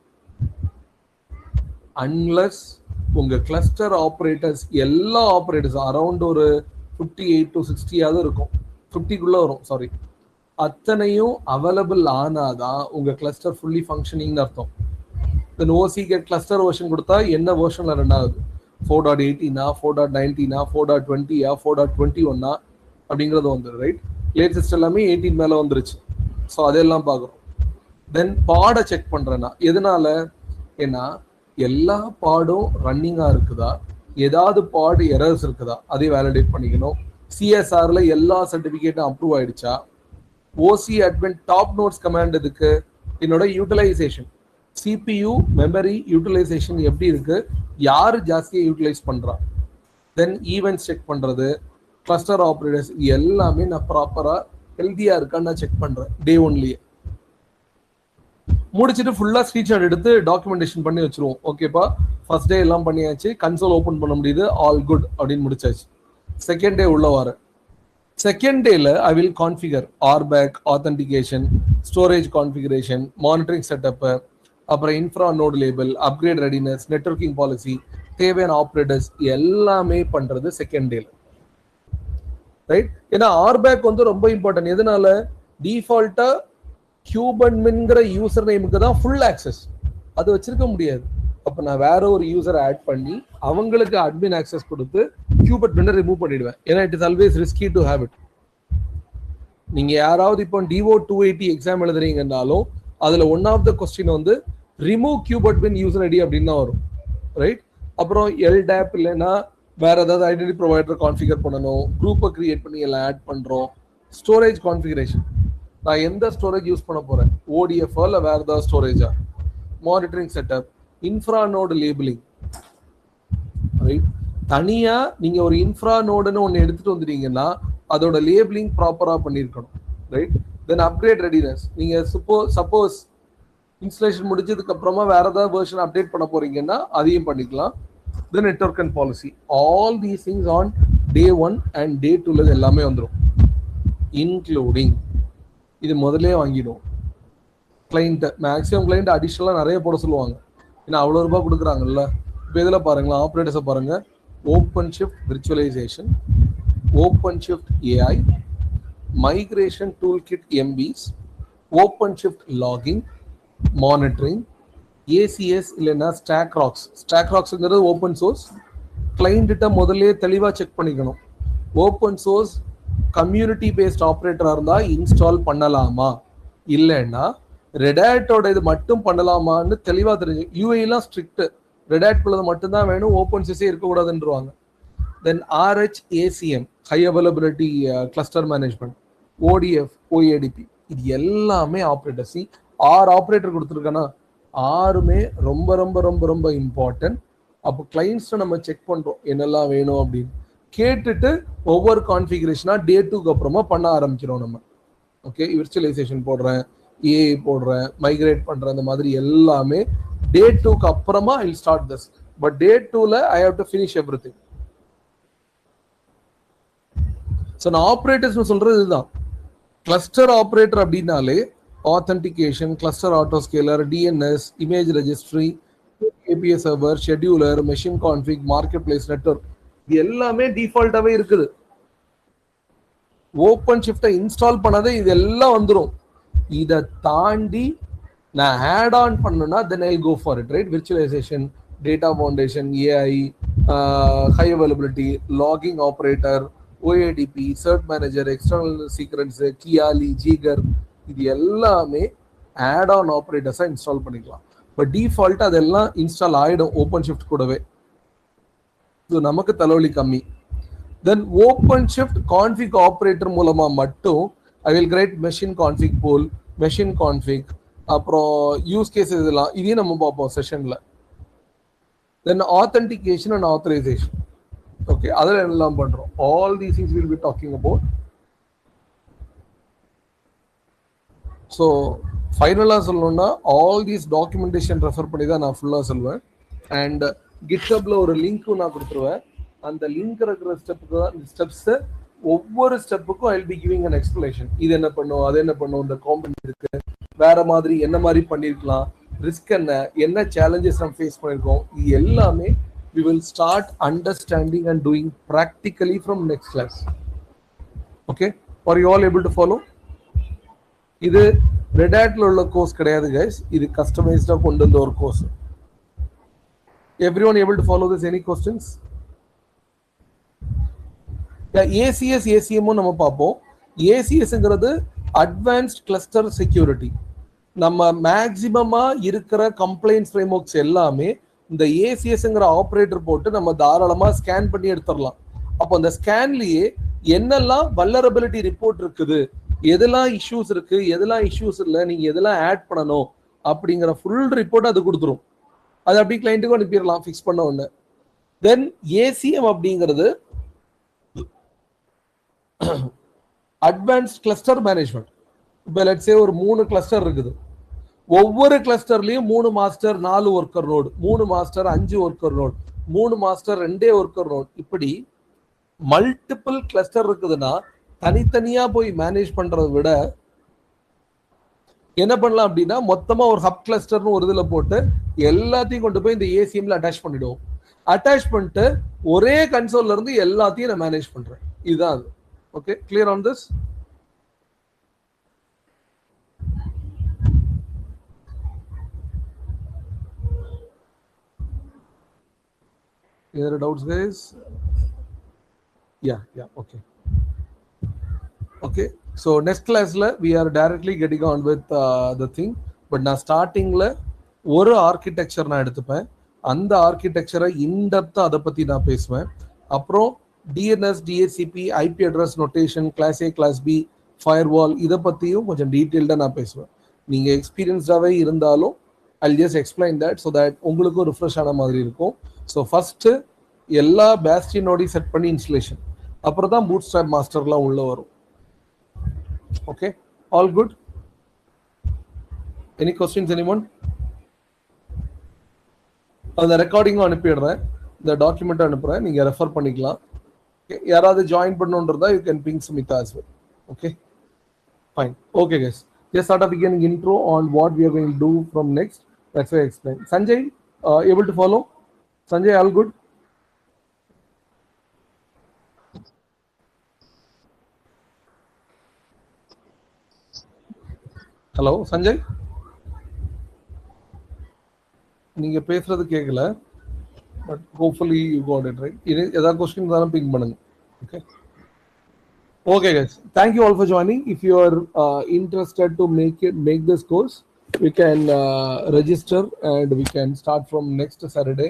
அன்லஸ் உங்க கிளஸ்டர் ஆப்ரேட்டர்ஸ் எல்லா ஆப்ரேட்டர்ஸ் அரௌண்ட் ஒரு 58 to 60 இருக்கும், 50க்குள்ள வரும் சாரி, அத்தனையும் அவைலபிள் ஆனாதான் உங்க கிளஸ்டர் ஃபுல்லி ஃபங்க்ஷனிங்னு அர்த்தம். தென் OC கெட் கிளஸ்டர் வெர்ஷன் கொடுத்தா என்ன வெர்ஷன்ல ரன் ஆகுது, 4.18 4.19 4.20 4.21 அப்படிங்கிறது வந்துடும், ரைட்? லேட்டஸ்ட் எல்லாமே 18 மேல வந்துருச்சு. ஸோ அதெல்லாம் பார்க்குறோம். தென் பாடை செக் பண்றேன்னா எதனால, ஏன்னா எல்லா பாடும் ரன்னிங்கா இருக்குதா, ஏதாவது பாடு எரர்ஸ் இருக்குதா அதை வேலிடேட் பண்ணிக்கணும். CSRல எல்லா சர்டிபிகேட்டும் அப்ரூவ் ஆயிடுச்சா, OC admin top notes command இதுக்கு, என்னோட யூட்டிலைசேஷன் CPU மெமரி யூட்டிலைசேஷன் எப்படி இருக்கு, யாரு ஜாஸ்தியாக யூட்டிலைஸ் பண்றா, தென் ஈவெண்ட்ஸ் செக் பண்றது, கிளஸ்டர் ஆப்ரேட்டர்ஸ் எல்லாமே நான் ப்ராப்பரா ஹெல்த்தியா இருக்கான்னு நான் செக் பண்றேன் டே 1லயே. முடிச்சுட்டு ஃபுல்லா ஸ்கிரீன்ஷாட் எடுத்து டாக்குமெண்டேஷன் பண்ணி வச்சிருவோம். ஓகேப்பா, ஃபர்ஸ்ட் டே எல்லாம் பண்ணியாச்சு, கன்சோல் ஓப்பன் பண்ண முடியுது, ஆல் குட் அப்படின்னு முடிச்சாச்சு. செகண்ட் டே உள்ள வர, செகண்ட் டேல I will configure RBAC authentication, storage configuration, monitoring setup, அப்புறம் infra node label, upgrade readiness, networking policy, தேவையான ஆப்ரேட்டர்ஸ் எல்லாமே பண்றது செகண்ட் டேல, ரைட்? ஏன்னா RBAC வந்து ரொம்ப இம்பார்ட்டன்ட். எதனால, டிஃபால்ட்டா கியூபட்மின்ங்கிற யூசர் நேமுக்கு தான் ஃபுல் ஆக்சஸ், அது வச்சிருக்க முடியாது. அப்ப நான் வேற ஒரு யூசர் ஆட் பண்ணி அவங்களுக்கு அட்மின் ஆக்சஸ் கொடுத்து கியூபட்மினை ரிமூவ் பண்ணிடுவேன். ஏன்னா it is always risky to have it. நீங்க யாராவது இப்போ டிஓ 280 எக்ஸாம் எழுதுறீங்கன்னாலும் அதுல ஒன் ஆஃப் த கொஸ்டின் வந்து ரிமூவ் கியூபட்மின் யூசர் ஐடி அப்படின்னு தான் வரும், ரைட்? அப்புறம் எல்டேப் இல்லைன்னா வேற ஏதாவது ஐடென்டி ப்ரொவைடர் கான்ஃபிகர் பண்ணணும், குரூப்பை கிரியேட் பண்ணி எல்லாம் ஆட் பண்றோம். ஸ்டோரேஜ் கான்ஃபிகரேஷன், நான் எந்த ஸ்டோரேஜ் யூஸ் பண்ண போறேன், ஓடிஎஃப் இல்ல வேற ஏதாவது ஸ்டோரேஜா, monitoring setup, infra node labeling, right? தனியா நீங்க ஒரு இன்ஃப்ரா நோடுன்னு ஒன்னு எடுத்துட்டு வந்துட்டீங்கன்னா அதோட லேபிளிங் ப்ராப்பரா பண்ணிருக்கணும், ரைட்? தென் அப்கிரேட் ரெடினஸ், நீங்க சப்போஸ் இன்ஸ்டலேஷன் முடிஞ்சதுக்கு அப்புறமா வேற ஏதாவது வெர்ஷன் அப்டேட் பண்ண போறீங்கன்னா அதையும் பண்ணிக்கலாம். Then network and policy, all these things on day 1 and day 2 எல்லாமே வந்துடும், இன்க்ளூடிங் இது முதலே வாங்கிடும். கிளைண்ட் மேக்ஸிமம் கிளைண்ட் அடிஷனலா நிறைய போட சொல்லுவாங்க, ஏன்னா அவ்வளோ ரூபாய் கொடுக்குறாங்கல்ல. இப்போ இதில் பாருங்களா, ஆப்ரேட்டர்ஸை பாருங்க, open shift virtualization, open shift AI, migration tool kit எம்பிஸ், open shift logging, monitoring, ACS இல்லைன்னா ஸ்டாக் ராக்ஸ். ஸ்டாக் ராக்ஸ்ங்கிறது ஓப்பன் சோர்ஸ், கிளைண்ட்ட முதல்ல தெளிவாக செக் பண்ணிக்கணும். ஓப்பன் சோர்ஸ் கம்யூனிட்டி பேஸ்ட் ஆப்ரேட்டராக இருந்தால் இன்ஸ்டால் பண்ணலாமா, இல்லைன்னா ரெடாட்டோட இது மட்டும் பண்ணலாமான்னு தெளிவாக தெரிஞ்சு. யூஏலாம் ஸ்ட்ரிக்ட், ரெடாட் உள்ளது மட்டும்தான் வேணும், ஓப்பன் சோர்ஸே இருக்கக்கூடாதுன்றவாங்க. Then RHACM, high availability cluster management, ODF, OADP, இது எல்லாமே ஆப்ரேட்டர். 6 ஆப்ரேட்டர் கொடுத்துருக்கேன்னா 6மே ரொம்ப ரொம்ப ரொம்ப ரொம்ப இம்பார்ட்டன்ட். அப்போ கிளைண்ட்ஸை நம்ம செக் பண்றோம் என்னெல்லாம் வேணும் அப்படின்னு கேட்டுட்டு ஒவ்வொரு கான்ஃபிகரேஷனா டே 2க்கு அப்புறமா பண்ண ஆரம்பிக்கிறோம் நம்ம. ஓகே, விர்ச்சுவலைசேஷன் போடுறேன், ஏஐ போடுறேன், மைக்ரேட் பண்றேன், இந்த மாதிரி எல்லாமே டே 2க்கு அப்புறமா I will start this. But day 2ல I have to finish everything. So நான் ஆப்ரேட்டர்ஸ் சொல்றது இதுதான். கிளஸ்டர் ஆப்ரேட்டர் அப்படின்னாலே authentication, cluster autoscaler, DNS, image registry, API server, scheduler, machine config, marketplace network, இது எல்லாமே டிஃபால்ட்டாவே இருக்குது. ஓப்பன் ஷிஃப்ட்டை இன்ஸ்டால் பண்ணாதே இது எல்லாம் வந்துடும். இதை தாண்டி நான் ஆட் ஆன் பண்ணணும்னா then I go for it, right? Virtualization, data foundation, AI, high availability, logging operator, OADP, cert manager, external secrets, Kiali, Jaeger, இது எல்லாமே ஆட் ஆன் ஆப்ரேட்டர்ஸா இன்ஸ்டால் பண்ணிக்கலாம். பட் டிஃபால்ட் அதெல்லாம் இன்ஸ்டால் ஆயிடும் ஓப்பன் ஷிஃப்ட் கூடவே. இது நமக்கு தலைவலி கம்மி. Then open shift config operator மூலமா மட்டும் I will create machine config pool, machine config, அப்புறம் யூஸ் கேஸ், இதெல்லாம் இதையும் நம்ம பார்ப்போம் செஷன்ல. Then authentication and authorisation, okay, அதில் என்னெல்லாம் பண்றோம், all these things will be talking about. So ஃபைனலாக சொல்லணும்னா ஆல் தீஸ் டாக்குமெண்டேஷன் ரெஃபர் பண்ணி தான் நான் ஃபுல்லாக சொல்லுவேன். அண்ட் கிட்ஹப்ல ஒரு லிங்க்கும் நான் கொடுத்துருவேன். அந்த லிங்க் இருக்கிற ஸ்டெப்புக்கு தான் ஸ்டெப்ஸு, ஒவ்வொரு ஸ்டெப்புக்கும் I will be giving an explanation. இது என்ன பண்ணும், அது என்ன பண்ணும், இந்த காம்பனன்ட் இருக்கு, வேற மாதிரி என்ன மாதிரி பண்ணியிருக்கலாம், ரிஸ்க் என்ன சேலஞ்சஸ் நம்ம ஃபேஸ் பண்ணியிருக்கோம், இது எல்லாமே we will start understanding and doing practically from next class. Okay, are you all able to follow? இது Red Hatல உள்ள கோர்ஸ் கிடையாது guys, இது கஸ்டமைஸ்டா கொண்டு வந்த ஒரு course. Everyone able to follow this? Any questions? ACS ACM நம்ம பார்ப்போம். ACSங்கிறது அட்வான்ஸ்ட் கிளஸ்டர் செக்யூரிட்டி. நம்ம மேக்ஸிமமா இருக்கிற கம்ப்ளைண்ட்ஸ் ஃப்ரேம்வொர்க்ஸ் எல்லாமே இந்த ACSங்கிற ஆப்ரேட்டர் போட்டு நம்ம தாராளமா ஸ்கேன் பண்ணி எடுத்துடலாம். அப்போ அந்த ஸ்கேன்லயே என்னெல்லாம் வல்னரபிலிட்டி ரிப்போர்ட் இருக்குது, எதெல்லாம் இஷ்யூஸ் இருக்கு, எதெல்லாம் இஷ்யூஸ் இல்லை, நீங்க எதெல்லாம் ஆட் பண்ணணும் அப்படிங்கிற ஃபுல் ரிப்போர்ட் அது கொடுத்துரும். அது அப்படி கிளைண்ட்டுக்கும் அனுப்பிடலாம் ஃபிக்ஸ் பண்ண ஒன்று. தென் ACM அப்படிங்கிறது அட்வான்ஸ்ட் கிளஸ்டர் மேனேஜ்மெண்ட். இப்போ லெட்ஸ் சே ஒரு 3 கிளஸ்டர் இருக்குது. ஒவ்வொரு கிளஸ்டர்லயும் 3 master 4 worker node, 3 master 5 worker node, 3 master 2 worker node, இப்படி மல்டிபிள் கிளஸ்டர் இருக்குதுன்னா தனித்தனியா போய் மேனேஜ் பண்றதை விட என்ன பண்ணலாம் அப்படின்னா மொத்தமா ஒரு ஹப் கிளஸ்டர்னு ஒரு இதுல போட்டு எல்லாத்தையும் கொண்டு போய் இந்த ACMல அட்டாச் பண்ணிடுவோம். அட்டாச் பண்ணிட்டு ஒரே கன்சோல்ல இருந்து எல்லாத்தையும் நான் மேனேஜ் பண்றேன். இதுதான் அது. Okay, clear on this? Any other doubts, guys? Yeah, okay. So next class we are directly getting on with the thing. But நான் ஸ்டார்டிங்ல ஒரு ஆர்கிடெக்சர் நான் எடுத்துப்பேன். அந்த ஆர்கிடெக்சரை இன்டெப்தா அதை பத்தி நான் பேசுவேன். அப்புறம் DNS, DHCP, IP address notation, class A, class B, firewall இதை பத்தியும் கொஞ்சம் டீட்டெயில்டா நான் பேசுவேன். நீங்க எக்ஸ்பீரியன்ஸ்டாவே இருந்தாலும் I'll just explain that so that உங்களுக்கும் ரிஃப்ரெஷ் ஆன மாதிரி இருக்கும். ஸோ ஃபர்ஸ்ட் எல்லா பேஸ்டினோடையும் செட் பண்ணி இன்ஸ்டலேஷன், அப்புறம் தான் பூட் ஸ்ட்ராப் மாஸ்டர்லாம் உள்ள வரும். Okay, all good? Any questions anyone? அந்த ரெக்கார்டிங்கும் அனுப்பிடுறேன், இந்த டாக்குமெண்ட் அனுப்புறேன், நீங்க ரெஃபர் பண்ணிக்கலாம். யாராவது ஜாயின் பண்ணணுன்றதா you can ping Sumitha as well. Okay, fine. Okay guys, just start a beginning intro on what we are going to do from next. That's why I explain. Sanjay, able to follow? Sanjay, all good? Hello, Sanjay? நீங்க பேசுறது கேட்கல, but hopefully you got it right. இது ஏதாவது question இருந்தாலும் ping பண்ணுங்க. Okay, okay guys, thank you all for joining. If you are interested to make this course, we can register and we can start from next Saturday.